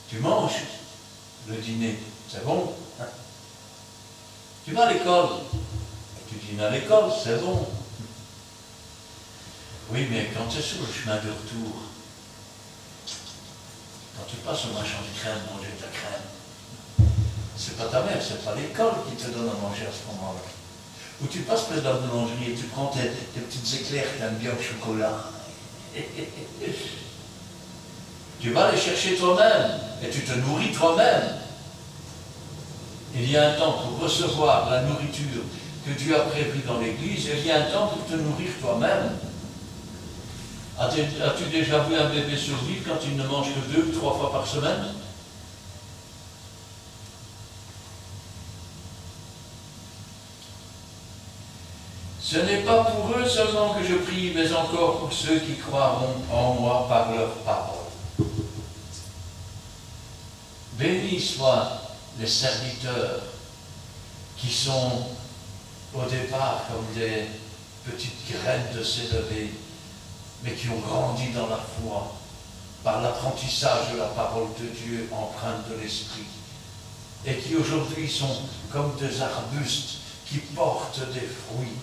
tu manges le dîner, c'est bon. Tu vas à l'école, tu dînes à l'école, c'est bon. Oui, mais quand tu es sur le chemin de retour, quand tu passes au marchand de crème, manger ta crème, c'est pas ta mère, c'est pas l'école qui te donne à manger à ce moment-là. Ou tu passes près de la boulangerie et tu prends tes petites éclairs que tu aimes bien au chocolat. Tu vas les chercher toi-même et tu te nourris toi-même. Il y a un temps pour recevoir la nourriture que Dieu a prévue dans l'Église et il y a un temps pour te nourrir toi-même. As-tu déjà vu un bébé survivre quand il ne mange que 2 ou 3 fois par semaine? Ce n'est pas pour eux seulement que je prie, mais encore pour ceux qui croiront en moi par leur parole. Bénis soient les serviteurs qui sont au départ comme des petites graines de sélevé, mais qui ont grandi dans la foi par l'apprentissage de la parole de Dieu empreinte de l'Esprit, et qui aujourd'hui sont comme des arbustes qui portent des fruits.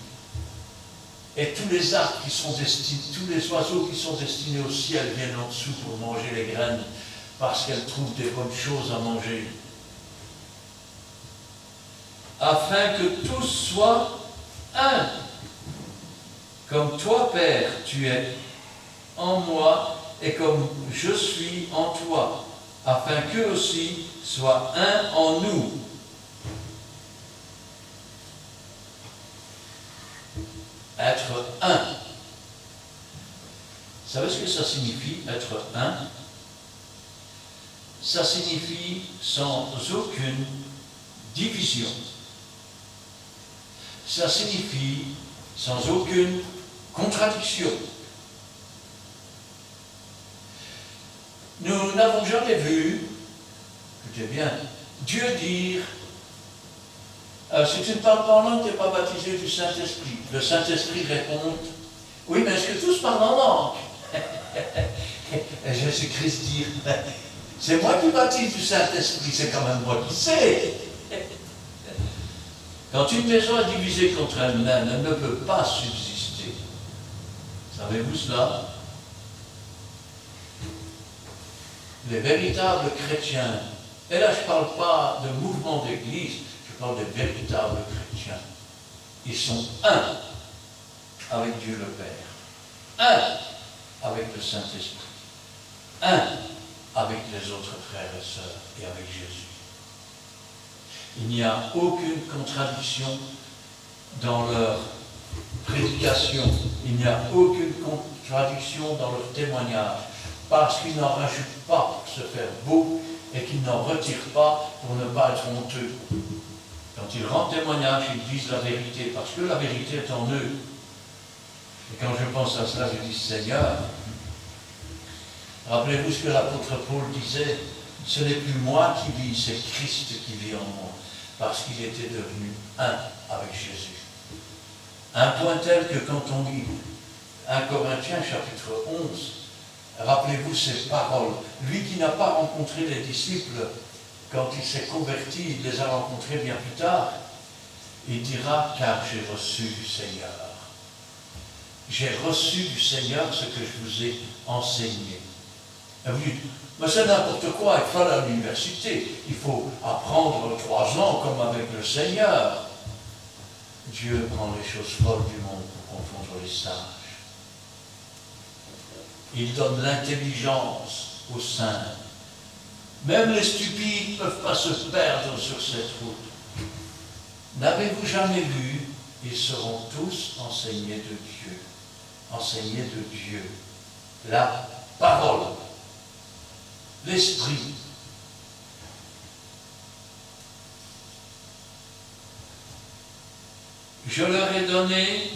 Et tous les arbres qui sont destinés, tous les oiseaux qui sont destinés au ciel viennent en dessous pour manger les graines, parce qu'elles trouvent des bonnes choses à manger. Afin que tous soient un. Comme toi, Père, tu es en moi, et comme je suis en toi, afin qu'eux aussi soient un en nous. Être un. Vous savez ce que ça signifie, être un? Ça signifie sans aucune division. Ça signifie sans aucune contradiction. Nous n'avons jamais vu, écoutez bien, Dieu dire si tu ne parles pas en langue, tu n'es pas baptisé du Saint-Esprit. Le Saint-Esprit répond oui, mais est-ce que tous parlent en langue? Et Jésus-Christ dit c'est moi qui baptise du Saint-Esprit, c'est quand même moi qui sais. Quand une maison est divisée contre elle-même, elle ne peut pas subsister. Savez-vous cela? Les véritables chrétiens, et là je ne parle pas de mouvement d'église, je parle des véritables chrétiens. Ils sont un avec Dieu le Père, un avec le Saint-Esprit, un avec les autres frères et sœurs et avec Jésus. Il n'y a aucune contradiction dans leur prédication, il n'y a aucune contradiction dans leur témoignage, parce qu'ils n'en rajoutent pas pour se faire beau et qu'ils n'en retirent pas pour ne pas être honteux. Quand ils rendent témoignage, ils disent la vérité, parce que la vérité est en eux. Et quand je pense à cela, je dis Seigneur, rappelez-vous ce que l'apôtre Paul disait, ce n'est plus moi qui vis, c'est Christ qui vit en moi, parce qu'il était devenu un avec Jésus. Un point tel que quand on lit 1 Corinthiens chapitre 11, rappelez-vous ces paroles. Lui qui n'a pas rencontré les disciples, quand il s'est converti, il les a rencontrés bien plus tard. Il dira, car j'ai reçu du Seigneur. J'ai reçu du Seigneur ce que je vous ai enseigné. Et vous dites, mais c'est n'importe quoi, il faut aller à l'université. Il faut apprendre 3 ans comme avec le Seigneur. Dieu prend les choses folles du monde pour confondre les sages. Il donne l'intelligence aux simples. Même les stupides ne peuvent pas se perdre sur cette route. N'avez-vous jamais vu? Ils seront tous enseignés de Dieu. Enseignés de Dieu. La parole. L'esprit. Je leur ai donné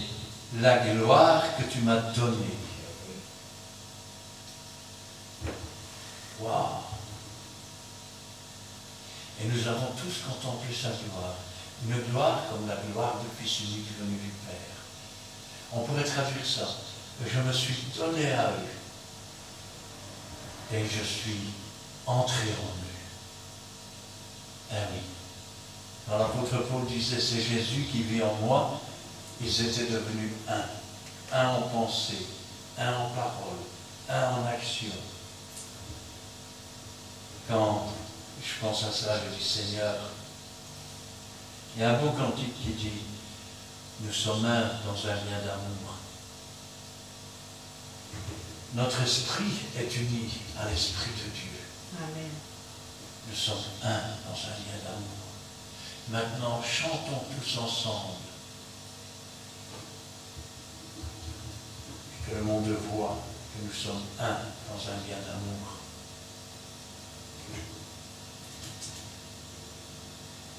la gloire que tu m'as donnée. Waouh! Et nous avons tous contemplé sa gloire. Une gloire comme la gloire du Fils unique venu du Père. On pourrait traduire ça. Je me suis donné à eux. Et je suis entré en eux. Eh oui. Quand l'apôtre Paul disait, c'est Jésus qui vit en moi, ils étaient devenus un. Un en pensée, un en parole, un en action. Quand je pense à ça, je dis, Seigneur, il y a un beau cantique qui dit, nous sommes un dans un lien d'amour. Notre esprit est uni à l'esprit de Dieu. Amen. Nous sommes un dans un lien d'amour. Maintenant, chantons tous ensemble. Que le monde voit que nous sommes un dans un lien d'amour.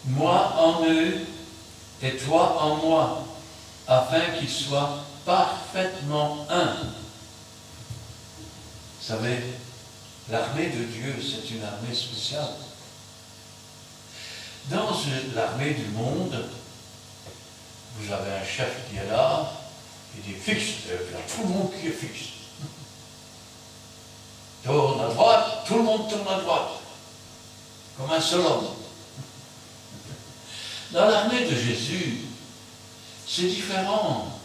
Moi en eux et toi en moi, afin qu'ils soient parfaitement un. Vous savez, l'armée de Dieu, c'est une armée spéciale. Dans l'armée du monde, vous avez un chef qui est là, qui dit fixe, il y a tout le monde qui est fixe. Tourne à droite, tout le monde tourne à droite, comme un seul homme. Dans l'armée de Jésus, c'est différent.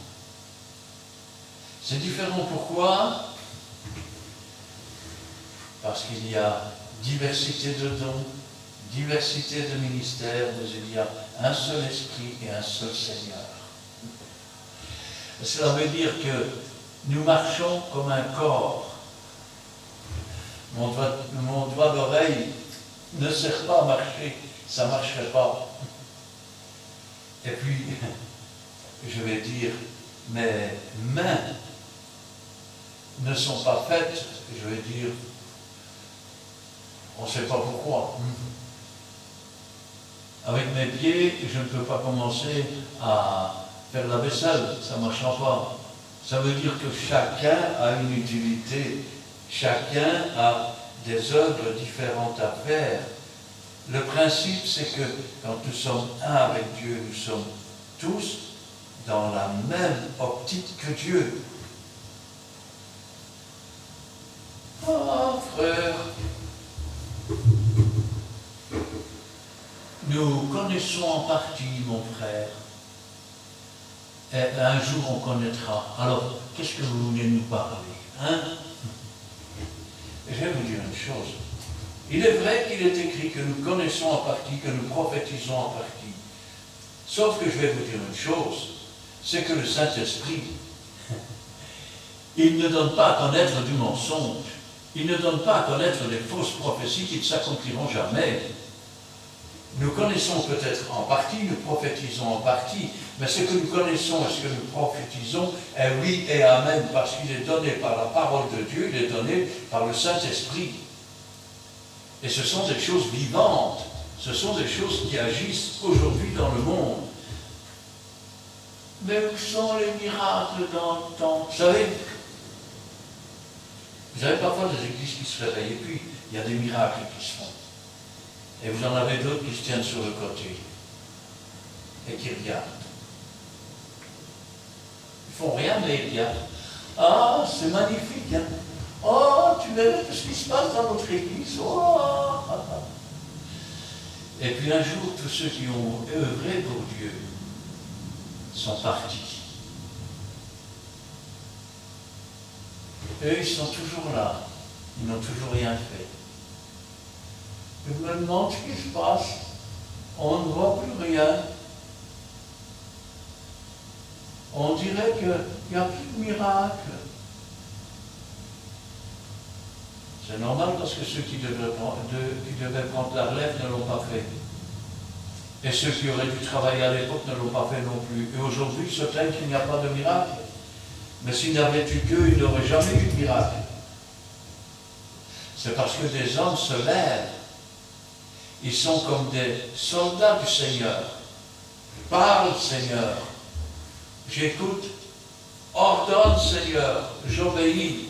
C'est différent pourquoi? Parce qu'il y a diversité de dons, diversité de ministères, mais il y a un seul esprit et un seul Seigneur. Cela veut dire que nous marchons comme un corps. Mon doigt d'oreille ne sert pas à marcher, ça ne marcherait pas. Et puis, je vais dire, mes mains ne sont pas faites, je vais dire, on ne sait pas pourquoi. Avec mes pieds, je ne peux pas commencer à faire la vaisselle, ça ne marchera pas. Ça veut dire que chacun a une utilité, chacun a des œuvres différentes à faire. Le principe, c'est que quand nous sommes un avec Dieu, nous sommes tous dans la même optique que Dieu. Oh, frère, nous connaissons en partie, mon frère. Et un jour, on connaîtra. Alors, qu'est-ce que vous voulez nous parler, hein? Je vais vous dire une chose. Il est vrai qu'il est écrit que nous connaissons en partie, que nous prophétisons en partie. Sauf que je vais vous dire une chose, c'est que le Saint-Esprit, il ne donne pas à connaître du mensonge. Il ne donne pas à connaître les fausses prophéties qui ne s'accompliront jamais. Nous connaissons peut-être en partie, nous prophétisons en partie, mais ce que nous connaissons et ce que nous prophétisons est oui et amen, parce qu'il est donné par la parole de Dieu, il est donné par le Saint-Esprit. Et ce sont des choses vivantes, ce sont des choses qui agissent aujourd'hui dans le monde. Mais où sont les miracles dans le temps? Vous savez parfois des églises qui se réveillent, et puis il y a des miracles qui se font. Et vous en avez d'autres qui se tiennent sur le côté et qui regardent. Ils ne font rien, mais ils regardent. Ah, c'est magnifique, hein? Oh, tu verrais tout ce qui se passe dans notre église. Oh. Et puis un jour, tous ceux qui ont œuvré pour Dieu sont partis. Eux, ils sont toujours là. Ils n'ont toujours rien fait. Je me demande ce qui se passe. On ne voit plus rien. On dirait qu'il n'y a plus de miracle. C'est normal parce que ceux qui devaient prendre la relève ne l'ont pas fait. Et ceux qui auraient dû travailler à l'époque ne l'ont pas fait non plus. Et aujourd'hui, ils se plaignent qu'il n'y a pas de miracle. Mais s'il n'avait eu Dieu, il n'aurait jamais eu de miracle. C'est parce que des hommes se lèvent. Ils sont comme des soldats du Seigneur. Parle, Seigneur. J'écoute. Ordonne, Seigneur. J'obéis.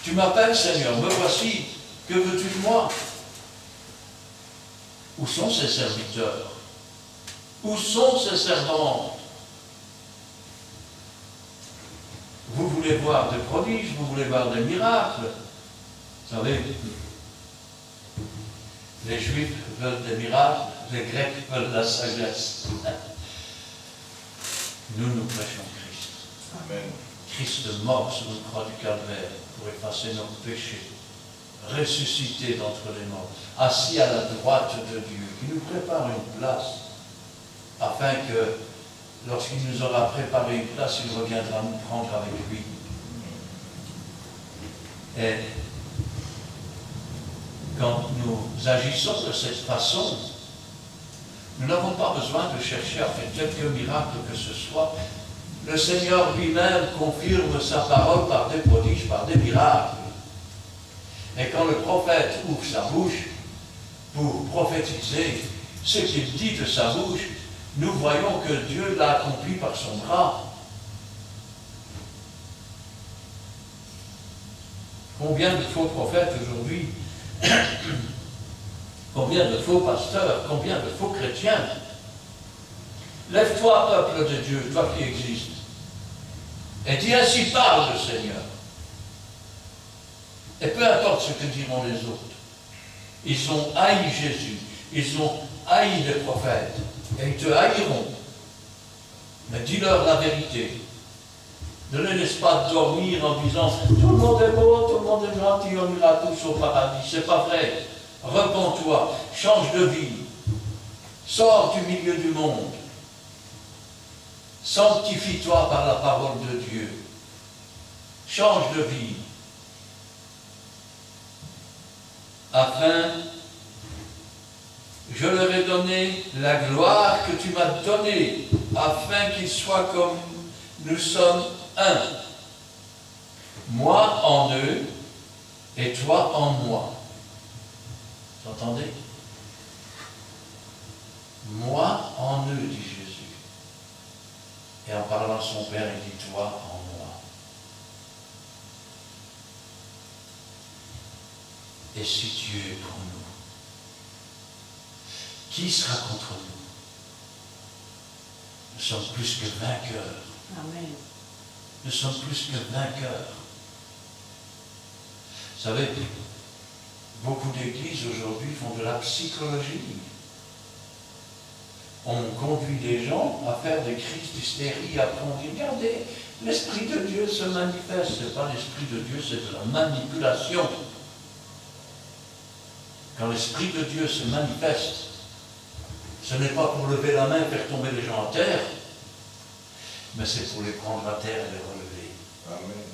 Tu m'appelles, Seigneur. Me voici. Que veux-tu de moi? Où sont ces serviteurs? Où sont ces servantes? Vous voulez voir des prodiges, vous voulez voir des miracles. Vous savez, les Juifs veulent des miracles, les Grecs veulent la sagesse. Nous prêchons Christ. Amen. Christ mort sur le croix du Calvaire pour effacer nos péchés, ressuscité d'entre les morts, assis à la droite de Dieu, qui nous prépare une place, afin que, lorsqu'il nous aura préparé une place, il reviendra nous prendre avec lui. Et quand nous agissons de cette façon, nous n'avons pas besoin de chercher à faire quelque miracle que ce soit. Le Seigneur lui-même confirme sa parole par des prodiges, par des miracles. Et quand le prophète ouvre sa bouche pour prophétiser ce qu'il dit de sa bouche, nous voyons que Dieu l'a accompli par son bras. Combien de faux prophètes aujourd'hui, combien de faux pasteurs, combien de faux chrétiens. Lève-toi, peuple de Dieu, toi qui existes, et dis ainsi parle le Seigneur. Et peu importe ce que diront les autres, ils ont haï Jésus, ils ont haï les prophètes, et ils te haïront. Mais dis-leur la vérité. Ne les laisse pas dormir en disant « Tout le monde est beau, tout le monde est gentil, on ira tous au paradis ». C'est pas vrai. Repens-toi, change de vie, sors du milieu du monde, sanctifie-toi par la parole de Dieu, change de vie, afin, je leur ai donné la gloire que tu m'as donnée, afin qu'ils soient comme nous sommes un. Moi en eux et toi en moi. Vous entendez? Moi en eux, dit Jésus. Et en parlant à son Père, il dit toi en moi. Et si Dieu est pour nous, qui sera contre nous? Nous sommes plus que vainqueurs. Amen. Nous sommes plus que vainqueurs. Vous savez, beaucoup d'églises aujourd'hui font de la psychologie. On conduit les gens à faire des crises d'hystérie, après on dit, regardez, l'Esprit de Dieu se manifeste. Ce n'est pas l'Esprit de Dieu, c'est de la manipulation. Quand l'Esprit de Dieu se manifeste, ce n'est pas pour lever la main et faire tomber les gens à terre, mais c'est pour les prendre à terre et les relever. Amen.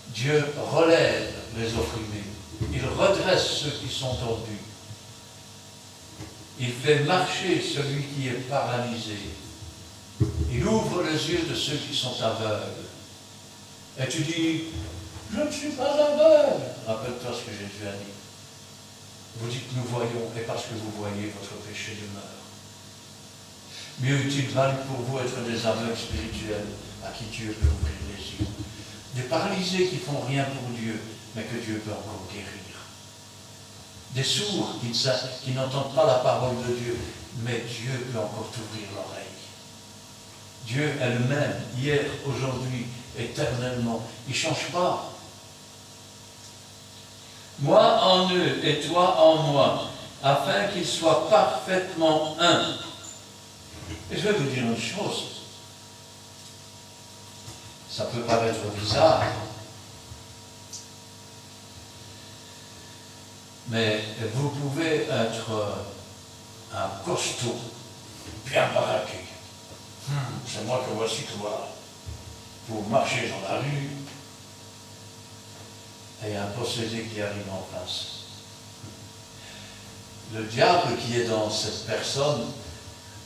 Dieu relève les opprimés. Il redresse ceux qui sont tordus. Il fait marcher celui qui est paralysé. Il ouvre les yeux de ceux qui sont aveugles. Et tu dis, je ne suis pas aveugle. Rappelle-toi ce que Jésus a dit. Vous dites, nous voyons, et parce que vous voyez, votre péché demeure. Mieux utile valait pour vous être des aveugles spirituels à qui Dieu peut ouvrir les yeux. Des paralysés qui font rien pour Dieu, mais que Dieu peut encore guérir. Des sourds qui n'entendent pas la parole de Dieu, mais Dieu peut encore t'ouvrir l'oreille. Dieu est le même, hier, aujourd'hui, éternellement. Il ne change pas. Moi en eux et toi en moi, afin qu'ils soient parfaitement un. Et je vais vous dire une chose. Ça peut paraître bizarre, mais vous pouvez être un costaud, bien baraqué. C'est moi que voici toi. Vous marchez dans la rue, et il y a un possédé qui arrive en face. Le diable qui est dans cette personne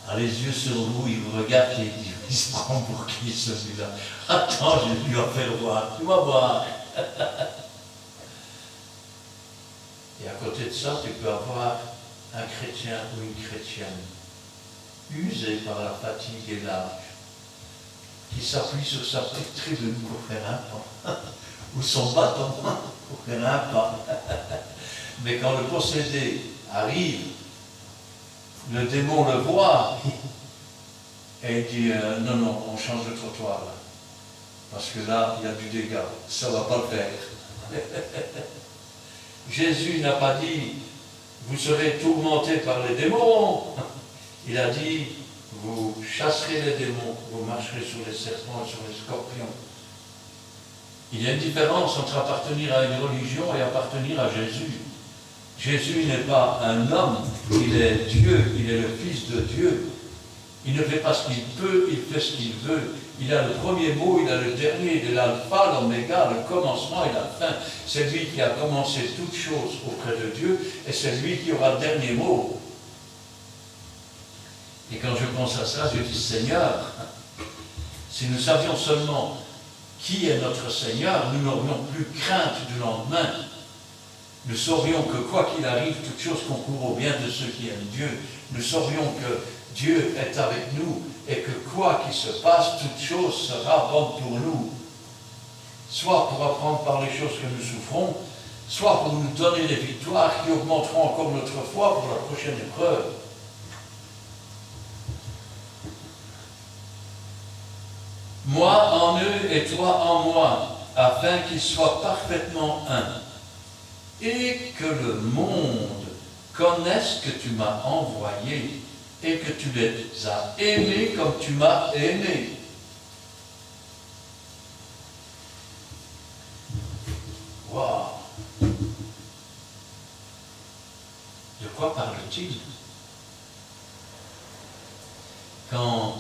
a les yeux sur vous, il vous regarde et il se prend pour qui celui-là? Attends, je vais lui en faire voir, tu vas voir. Et à côté de ça, tu peux avoir un chrétien ou une chrétienne usé par la fatigue et l'âge, qui s'appuie sur sa petite tribune pour faire un pas, ou son bâton pour faire un pas. Mais quand le possédé arrive, le démon le voit et il dit non, non, on change de trottoir là. Parce que là, il y a du dégât, ça ne va pas le faire. Jésus n'a pas dit vous serez tourmentés par les démons. Il a dit vous chasserez les démons, vous marcherez sur les serpents et sur les scorpions. Il y a une différence entre appartenir à une religion et appartenir à Jésus. Jésus n'est pas un homme, il est Dieu, il est le Fils de Dieu. Il ne fait pas ce qu'il peut, il fait ce qu'il veut. Il a le premier mot, il a le dernier, il est l'alpha, l'oméga, le commencement et la fin. C'est lui qui a commencé toutes choses auprès de Dieu et c'est lui qui aura le dernier mot. Et quand je pense à ça, je dis Seigneur, si nous savions seulement qui est notre Seigneur, nous n'aurions plus crainte du lendemain. Nous saurions que quoi qu'il arrive, toute chose concourt au bien de ceux qui aiment Dieu. Nous saurions que Dieu est avec nous et que quoi qu'il se passe, toute chose sera bonne pour nous. Soit pour apprendre par les choses que nous souffrons, soit pour nous donner des victoires qui augmenteront encore notre foi pour la prochaine épreuve. Moi en eux et toi en moi, afin qu'ils soient parfaitement un. Et que le monde connaisse que tu m'as envoyé et que tu les as aimés comme tu m'as aimé. Waouh! De quoi parle-t-il? Quand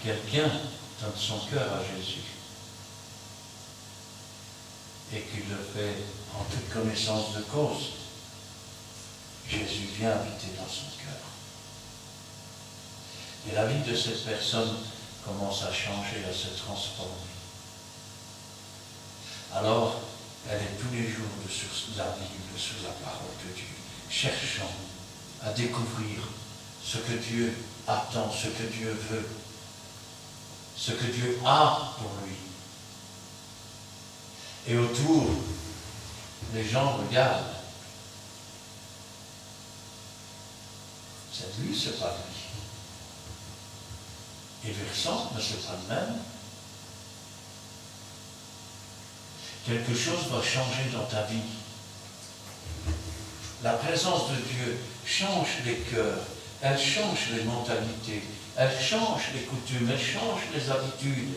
quelqu'un donne son cœur à Jésus et qu'il le fait en toute connaissance de cause, Jésus vient habiter dans son cœur. Et la vie de cette personne commence à changer, à se transformer. Alors, elle est tous les jours sous la Bible, sous la parole de Dieu, cherchant à découvrir ce que Dieu attend, ce que Dieu veut, ce que Dieu a pour lui. Et autour, les gens regardent. C'est lui, c'est pas lui. Il lui ressemble, mais c'est pas le même. Quelque chose va changer dans ta vie. La présence de Dieu change les cœurs, elle change les mentalités, elle change les coutumes, elle change les habitudes.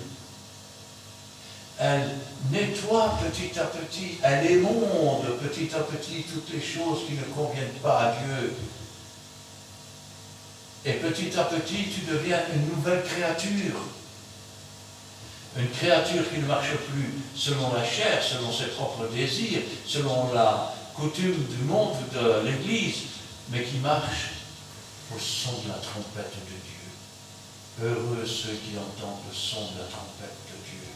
Elle nettoie petit à petit, elle émonde petit à petit toutes les choses qui ne conviennent pas à Dieu. Et petit à petit, tu deviens une nouvelle créature. Une créature qui ne marche plus selon la chair, selon ses propres désirs, selon la coutume du monde de l'Église, mais qui marche au son de la trompette de Dieu. Heureux ceux qui entendent le son de la trompette de Dieu.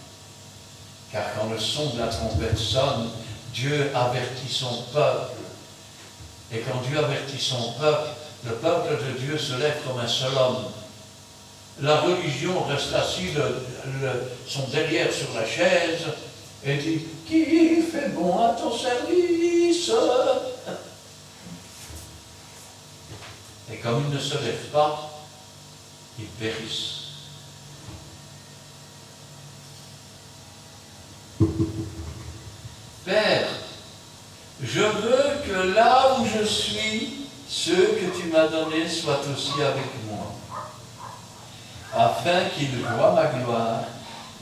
Car quand le son de la trompette sonne, Dieu avertit son peuple. Et quand Dieu avertit son peuple, le peuple de Dieu se lève comme un seul homme. La religion reste assise, sont derrière sur la chaise, et dit « Qui fait bon à ton service ?» Et comme ils ne se lèvent pas, ils périssent. Père, je veux que là où je suis, ceux que tu m'as donnés soient aussi avec moi, afin qu'ils voient ma gloire,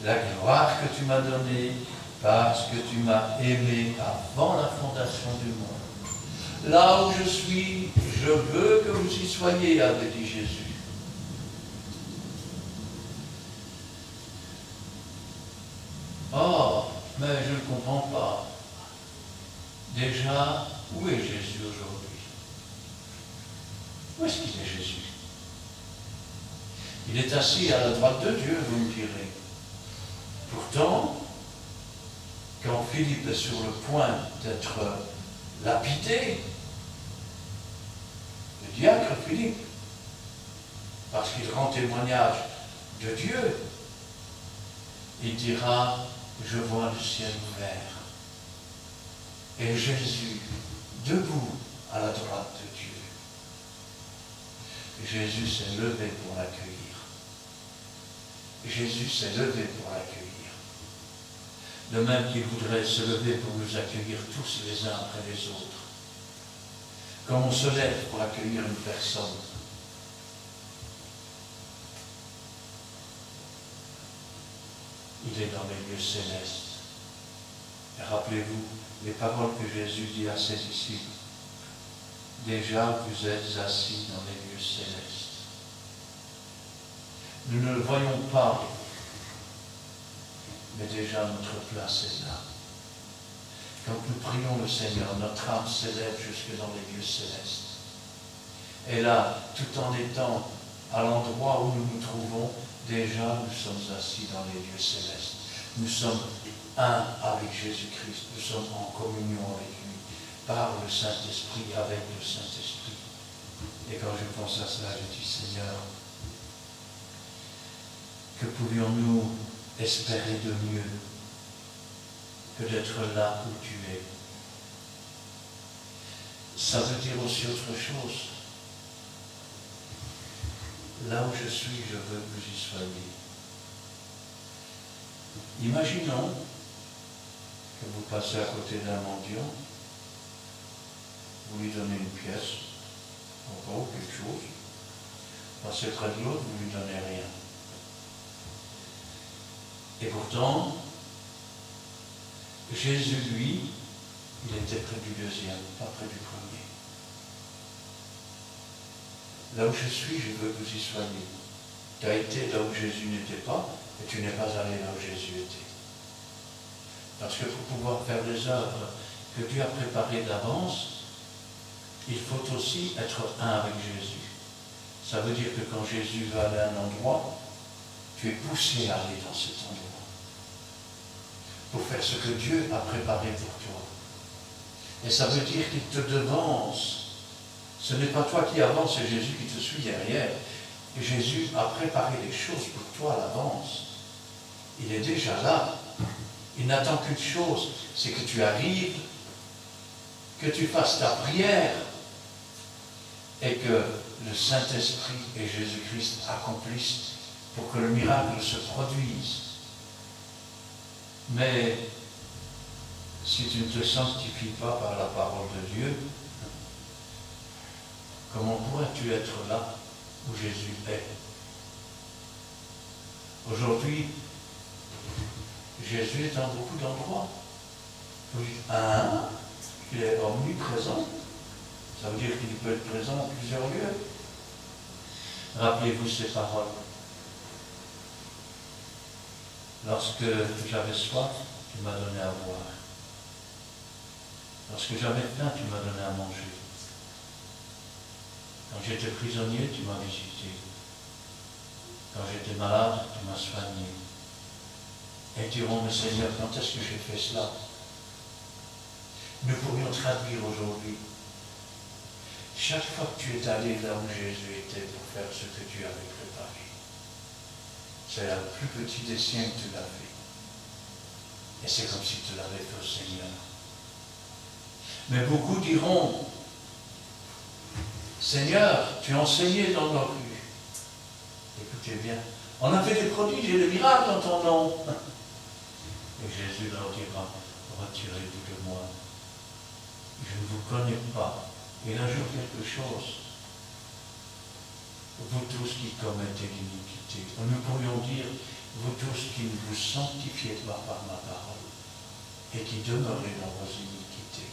la gloire que tu m'as donnée, parce que tu m'as aimé avant la fondation du monde. Là où je suis, je veux que vous y soyez, avait dit Jésus. Or, Mais je ne comprends pas. Déjà, où est Jésus aujourd'hui? Où est-ce qu'il est Jésus? Il est assis à la droite de Dieu, vous me direz. Pourtant, quand Philippe est sur le point d'être lapidé, le diacre Philippe, parce qu'il rend témoignage de Dieu, il dira, je vois le ciel ouvert. Et Jésus, debout à la droite de Dieu. Jésus s'est levé pour l'accueillir. Jésus s'est levé pour l'accueillir. De même qu'il voudrait se lever pour nous accueillir tous les uns après les autres. Comme on se lève pour accueillir une personne. Il est dans les lieux célestes. Et rappelez-vous les paroles que Jésus dit à ses disciples. Déjà, vous êtes assis dans les lieux célestes. Nous ne le voyons pas, mais déjà notre place est là. Quand nous prions le Seigneur, notre âme s'élève jusque dans les lieux célestes. Et là, tout en étant à l'endroit où nous nous trouvons, déjà nous sommes assis dans les lieux célestes. Nous sommes un avec Jésus-Christ. Nous sommes en communion avec lui, par le Saint-Esprit, avec le Saint-Esprit. Et quand je pense à cela, je dis, Seigneur, que pouvions-nous espérer de mieux que d'être là où tu es? Ça veut dire aussi autre chose. Là où je suis, je veux que vous y soyez. Imaginons que vous passez à côté d'un mendiant, vous lui donnez une pièce, encore quelque chose, passez près de l'autre, vous lui donnez rien. Et pourtant, Jésus, lui, il était près du deuxième, pas près du premier. Là où je suis, je veux que vous y soyez. Tu as été là où Jésus n'était pas, et tu n'es pas allé là où Jésus était. Parce que pour pouvoir faire les œuvres que Dieu a préparées d'avance, il faut aussi être un avec Jésus. Ça veut dire que quand Jésus va aller à un endroit, tu es poussé à aller dans cet endroit pour faire ce que Dieu a préparé pour toi. Et ça veut dire qu'il te devance. Ce n'est pas toi qui avance, c'est Jésus qui te suit derrière. Et Jésus a préparé les choses pour toi à l'avance. Il est déjà là. Il n'attend qu'une chose, c'est que tu arrives, que tu fasses ta prière et que le Saint-Esprit et Jésus-Christ accomplissent pour que le miracle se produise. Mais si tu ne te sanctifies pas par la parole de Dieu, comment pourrais-tu être là où Jésus est? Aujourd'hui, Jésus est dans beaucoup d'endroits. Il est omniprésent. Ça veut dire qu'il peut être présent dans plusieurs lieux. Rappelez-vous ces paroles. Lorsque j'avais soif, tu m'as donné à boire. Lorsque j'avais faim, tu m'as donné à manger. Quand j'étais prisonnier, tu m'as visité. Quand j'étais malade, tu m'as soigné. Et diront, mais Seigneur, quand est-ce que j'ai fait cela? Nous pourrions traduire aujourd'hui. Chaque fois que tu es allé là où Jésus était pour faire ce que tu avais préparé, c'est le plus petit des siens que tu l'as fait. Et c'est comme si tu l'avais fait au Seigneur. Mais beaucoup diront, Seigneur, tu as enseigné dans nos rues. Écoutez bien, on a fait des prodiges et des miracles en ton nom. Et Jésus leur dira, retirez-vous de moi. Je ne vous connais pas. Il ajoute quelque chose. Vous tous qui commettez l'iniquité. Nous pourrions dire, vous tous qui ne vous sanctifiez pas par ma parole et qui demeurez dans vos iniquités.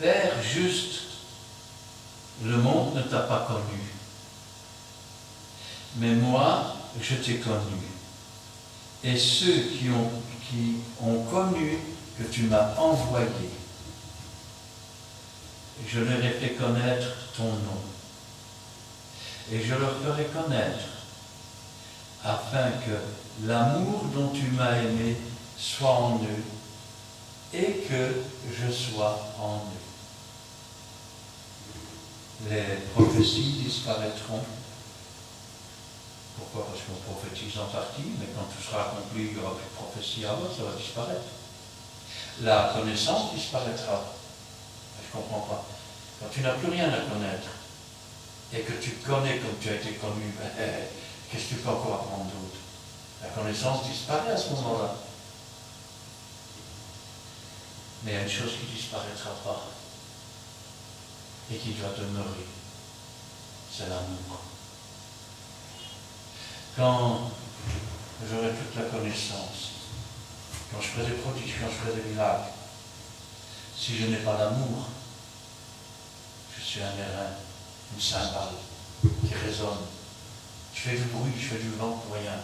Père juste, le monde ne t'a pas connu. mais moi, je t'ai connu. Et ceux qui ont connu que tu m'as envoyé, je leur ai fait connaître ton nom. Et je leur ferai connaître, afin que l'amour dont tu m'as aimé soit en eux, et que je sois en eux. Les prophéties disparaîtront. Pourquoi? Parce qu'on prophétise en partie, mais quand tout sera accompli, il n'y aura plus de prophétie alors, ça va disparaître. La connaissance disparaîtra. Je ne comprends pas. Quand tu n'as plus rien à connaître, et que tu connais comme tu as été connu, qu'est-ce que tu peux encore apprendre d'autre? La connaissance disparaît à ce moment-là. Mais il y a une chose qui ne disparaîtra pas, et qui doit demeurer, c'est l'amour. Quand j'aurai toute la connaissance, quand je ferai des prodiges, quand je ferai des miracles, si je n'ai pas d'amour, je suis un airain, une cymbale qui résonne. Je fais du bruit, je fais du vent pour rien.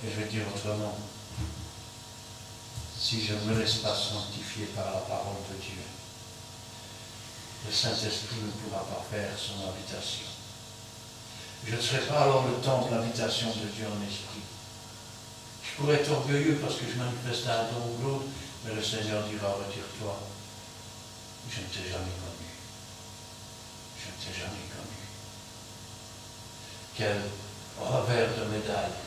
Et je vais dire autrement, si je ne me laisse pas sanctifier par la parole de Dieu, le Saint-Esprit ne pourra pas faire son habitation. Je ne serai pas alors le temple, l'habitation de Dieu en esprit. Je pourrais être orgueilleux parce que je manifeste un don ou l'autre, mais le Seigneur dira, retire-toi, je ne t'ai jamais connu. Je ne t'ai jamais connu. Quel revers de médaille.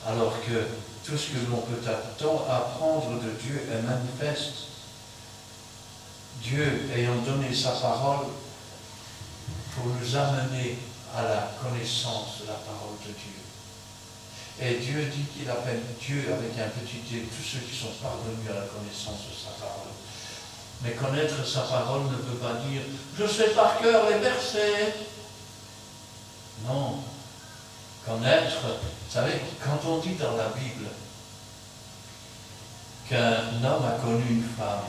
Alors que tout ce que l'on peut apprendre de Dieu est manifeste. Dieu ayant donné sa parole pour nous amener à la connaissance de la parole de Dieu. Et Dieu dit qu'il appelle Dieu avec un petit d, tous ceux qui sont parvenus à la connaissance de sa parole. Mais connaître sa parole ne veut pas dire « je sais par cœur les versets ». Non. Connaître, vous savez, quand on dit dans la Bible qu'un homme a connu une femme,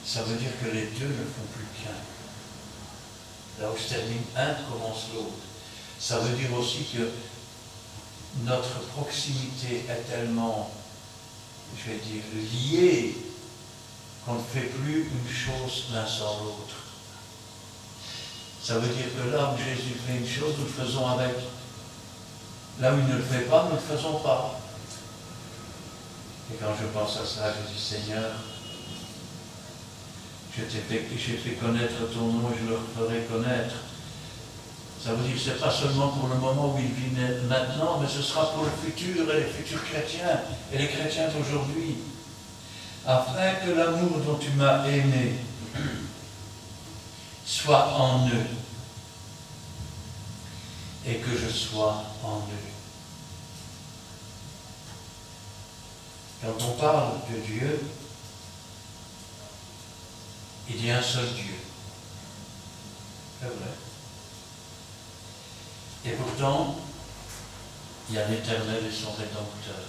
ça veut dire que les deux ne font plus qu'un. Là où se termine un, commence l'autre. Ça veut dire aussi que notre proximité est tellement, je vais dire, liée qu'on ne fait plus une chose l'un sans l'autre. Ça veut dire que là où Jésus fait une chose, nous le faisons avec. Là où il ne le fait pas, nous ne le faisons pas. Et quand je pense à cela, je dis, Seigneur, j'ai fait connaître ton nom, je le ferai connaître. Ça veut dire que ce n'est pas seulement pour le moment où il vit maintenant, mais ce sera pour le futur et les futurs chrétiens et les chrétiens d'aujourd'hui. Afin que l'amour dont tu m'as aimé soit en eux et que je sois en eux. Quand on parle de Dieu, il y a un seul Dieu. C'est vrai. Et pourtant, il y a l'Éternel et son Rédempteur.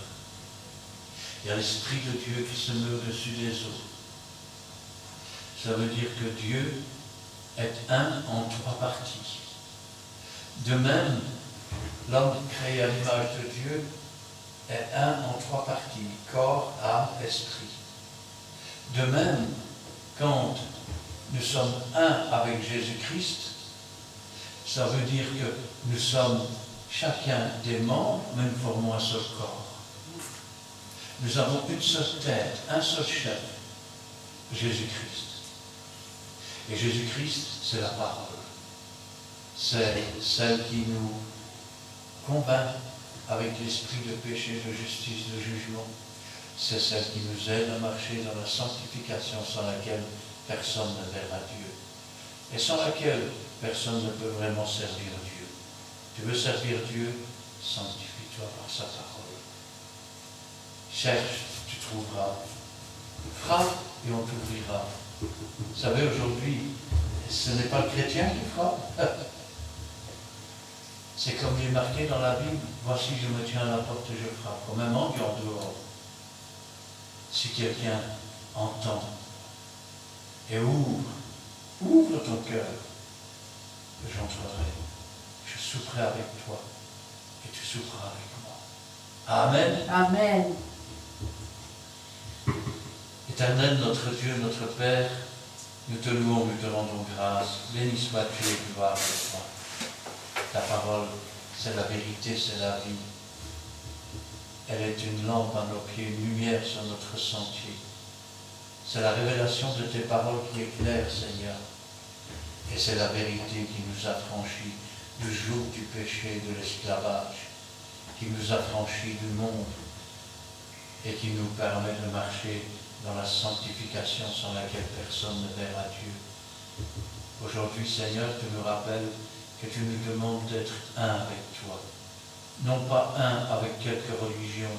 Il y a l'Esprit de Dieu qui se met au-dessus des eaux. Ça veut dire que Dieu est un en trois parties. De même, l'homme créé à l'image de Dieu est un en trois parties, corps, âme, esprit. De même, quand nous sommes un avec Jésus-Christ, ça veut dire que nous sommes chacun des membres, mais nous formons un seul corps. Nous avons une seule tête, un seul chef, Jésus-Christ. Et Jésus-Christ, c'est la parole. C'est celle qui nous convainc avec l'esprit de péché, de justice, de jugement. C'est celle qui nous aide à marcher dans la sanctification sans laquelle personne ne verra Dieu. Et sans laquelle personne ne peut vraiment servir Dieu. Tu veux servir Dieu, sanctifie-toi par sa parole. Cherche, tu trouveras. Frappe et on t'ouvrira. Vous savez, aujourd'hui, ce n'est pas le chrétien qui frappe. C'est comme il est marqué dans la Bible, voici je me tiens à la porte et je frappe, comme un mendiant dehors. Si quelqu'un entend et ouvre ton cœur, j'entrerai, je souperai avec toi et tu souperas avec moi. Amen. Amen. Éternel, notre Dieu, notre Père, nous te louons, nous te rendons grâce. Béni sois-tu et gloire à toi. Ta parole, c'est la vérité, c'est la vie. Elle est une lampe à nos pieds, une lumière sur notre sentier. C'est la révélation de tes paroles qui éclaire, Seigneur. Et c'est la vérité qui nous affranchit du joug du péché, de l'esclavage, qui nous affranchit du monde et qui nous permet de marcher dans la sanctification sans laquelle personne ne verra Dieu. Aujourd'hui, Seigneur, tu nous rappelles que tu nous demandes d'être un avec toi. Non pas un avec quelques religions,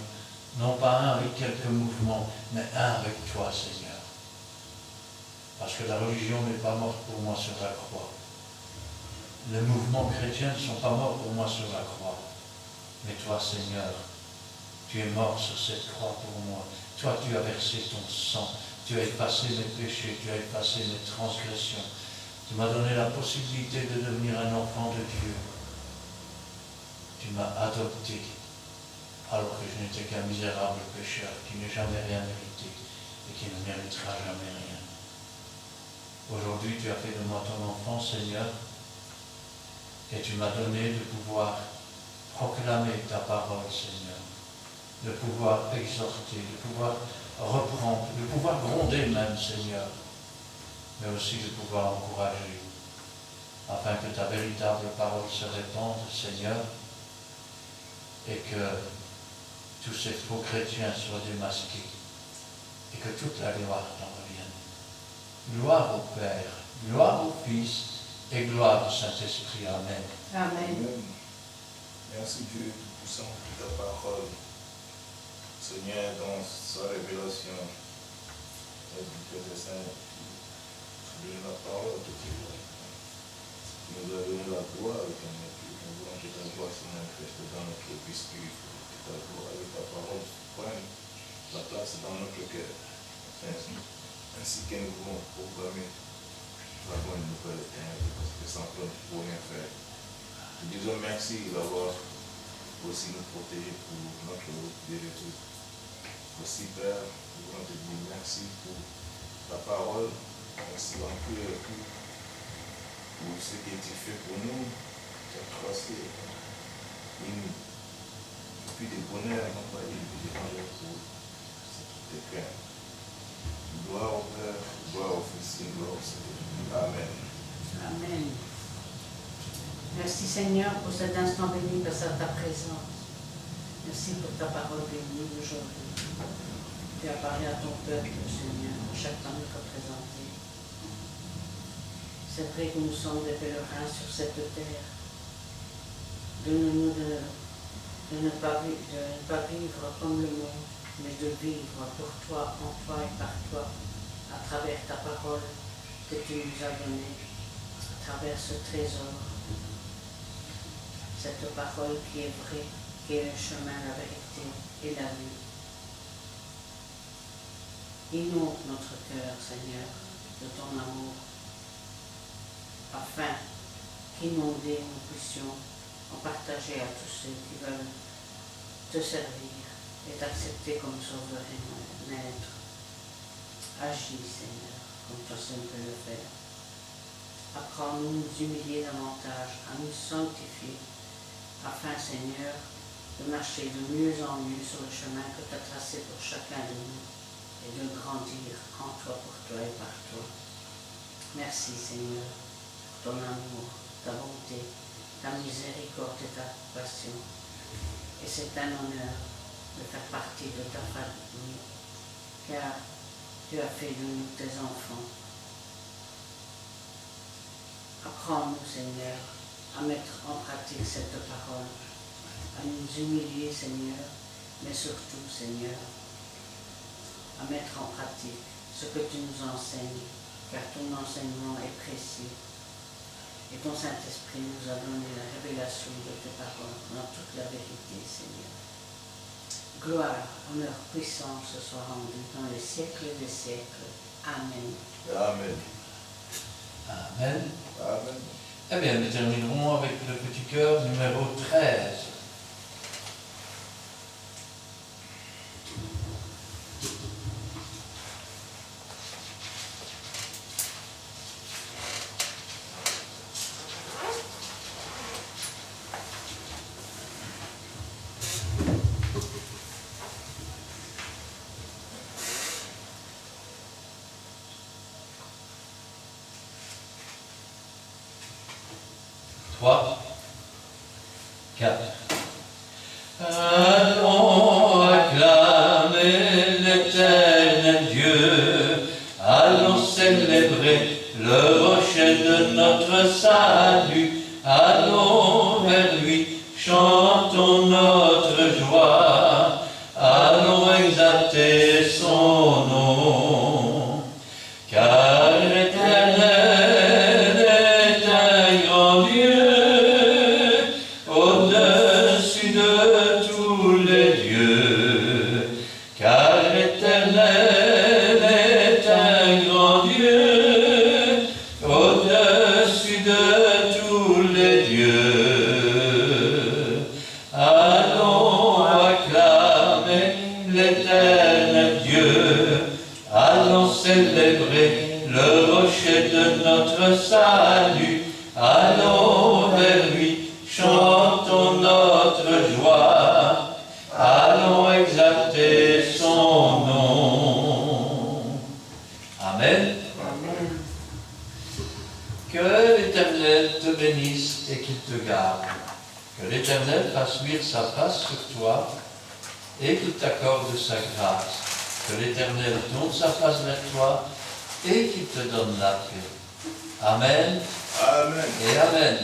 non pas un avec quelques mouvements, mais un avec toi, Seigneur. Parce que la religion n'est pas morte pour moi sur la croix. Les mouvements chrétiens ne sont pas morts pour moi sur la croix. Mais toi, Seigneur, tu es mort sur cette croix pour moi. Toi, tu as versé ton sang. Tu as effacé mes péchés. Tu as effacé mes transgressions. Tu m'as donné la possibilité de devenir un enfant de Dieu. Tu m'as adopté alors que je n'étais qu'un misérable pécheur qui n'a jamais rien mérité et qui ne méritera jamais rien. Aujourd'hui, tu as fait de moi ton enfant, Seigneur, et tu m'as donné de pouvoir proclamer ta parole, Seigneur, de pouvoir exhorter, de pouvoir reprendre, de pouvoir gronder même, Seigneur, mais aussi de pouvoir encourager, afin que ta véritable parole se répande, Seigneur, et que tous ces faux chrétiens soient démasqués, et que toute la gloire t'en revienne. Gloire au Père, gloire au Fils, et gloire au Saint-Esprit. Amen. Amen. Merci Dieu Tout-Puissant pour ta parole. Seigneur, dans sa révélation, Père Saint, tu donnes la parole à tout le monde. Tu nous as donné la gloire avec un esprit. Nous voulons que ta gloire se manifeste dans notre vie spirituelle. Que ta gloire avec ta parole prenne la place dans notre cœur. Ainsi que nous voulons proclamer la bonne nouvelle éternelle, parce que sans toi, nous ne pouvons rien faire. Nous disons merci d'avoir aussi nous protéger pour notre route de retour. Aussi, Père, nous voulons te dire merci pour ta parole, merci encore pour ce que tu fais pour nous. Tu as tracé une vie de bonheur, non pas une vie de malheur pour tes cœurs. Gloire au Père, gloire au Fils et gloire au Seigneur. Amen. Amen. Merci Seigneur pour cet instant béni par ta présence. Merci pour ta parole bénie aujourd'hui. Tu as parlé à ton peuple, Seigneur, à chaque temps nous représenté. C'est vrai que nous sommes des pèlerins sur cette terre. Donne-nous de ne pas vivre comme le monde, mais de vivre pour toi, en toi et par toi, à travers ta parole que tu nous as donnée, à travers ce trésor. Cette parole qui est vraie, qui est le chemin, la vérité et la vie. Inonde notre cœur, Seigneur, de ton amour, afin qu'inondés nous puissions en partager à tous ceux qui veulent te servir et t'accepter comme sauveur et maître. Agis, Seigneur, comme toi seul peux le faire. Apprends-nous à nous humilier davantage, à nous sanctifier, afin, Seigneur, de marcher de mieux en mieux sur le chemin que tu as tracé pour chacun de nous et de grandir en toi, pour toi et par toi. Merci, Seigneur, pour ton amour, ta bonté, ta miséricorde et ta passion. Et c'est un honneur de faire partie de ta famille, car tu as fait de nous tes enfants. Apprends-nous, Seigneur, à mettre en pratique cette parole, à nous humilier, Seigneur, mais surtout, Seigneur, à mettre en pratique ce que tu nous enseignes, car ton enseignement est précis. Et ton Saint-Esprit nous a donné la révélation de tes paroles dans toute la vérité, Seigneur. Gloire, honneur, puissance soit rendue dans les siècles des siècles. Amen. Amen. Amen. Amen. Eh bien, nous terminerons avec le petit cœur numéro 13. Trois, quatre. Allons acclamer l'éternel Dieu, allons célébrer le rocher de notre salut, allons vers lui, chantons notre joie, allons exalter son nom, car l'Éternel est un grand Dieu, au-dessus de tous les dieux, car l'Éternel est un grand Dieu, au-dessus de tous les dieux. Allons acclamer l'Éternel Dieu, allons célébrer le rocher de notre salut, allons vers lui, chantons notre joie, allons exalter son nom. Amen. Amen. Que l'Éternel te bénisse et qu'il te garde. Que l'Éternel fasse luire sa face sur toi et qu'il t'accorde sa grâce. Que l'Éternel tourne sa face vers toi et qu'il te donne la paix. Amen Amen. et Amen.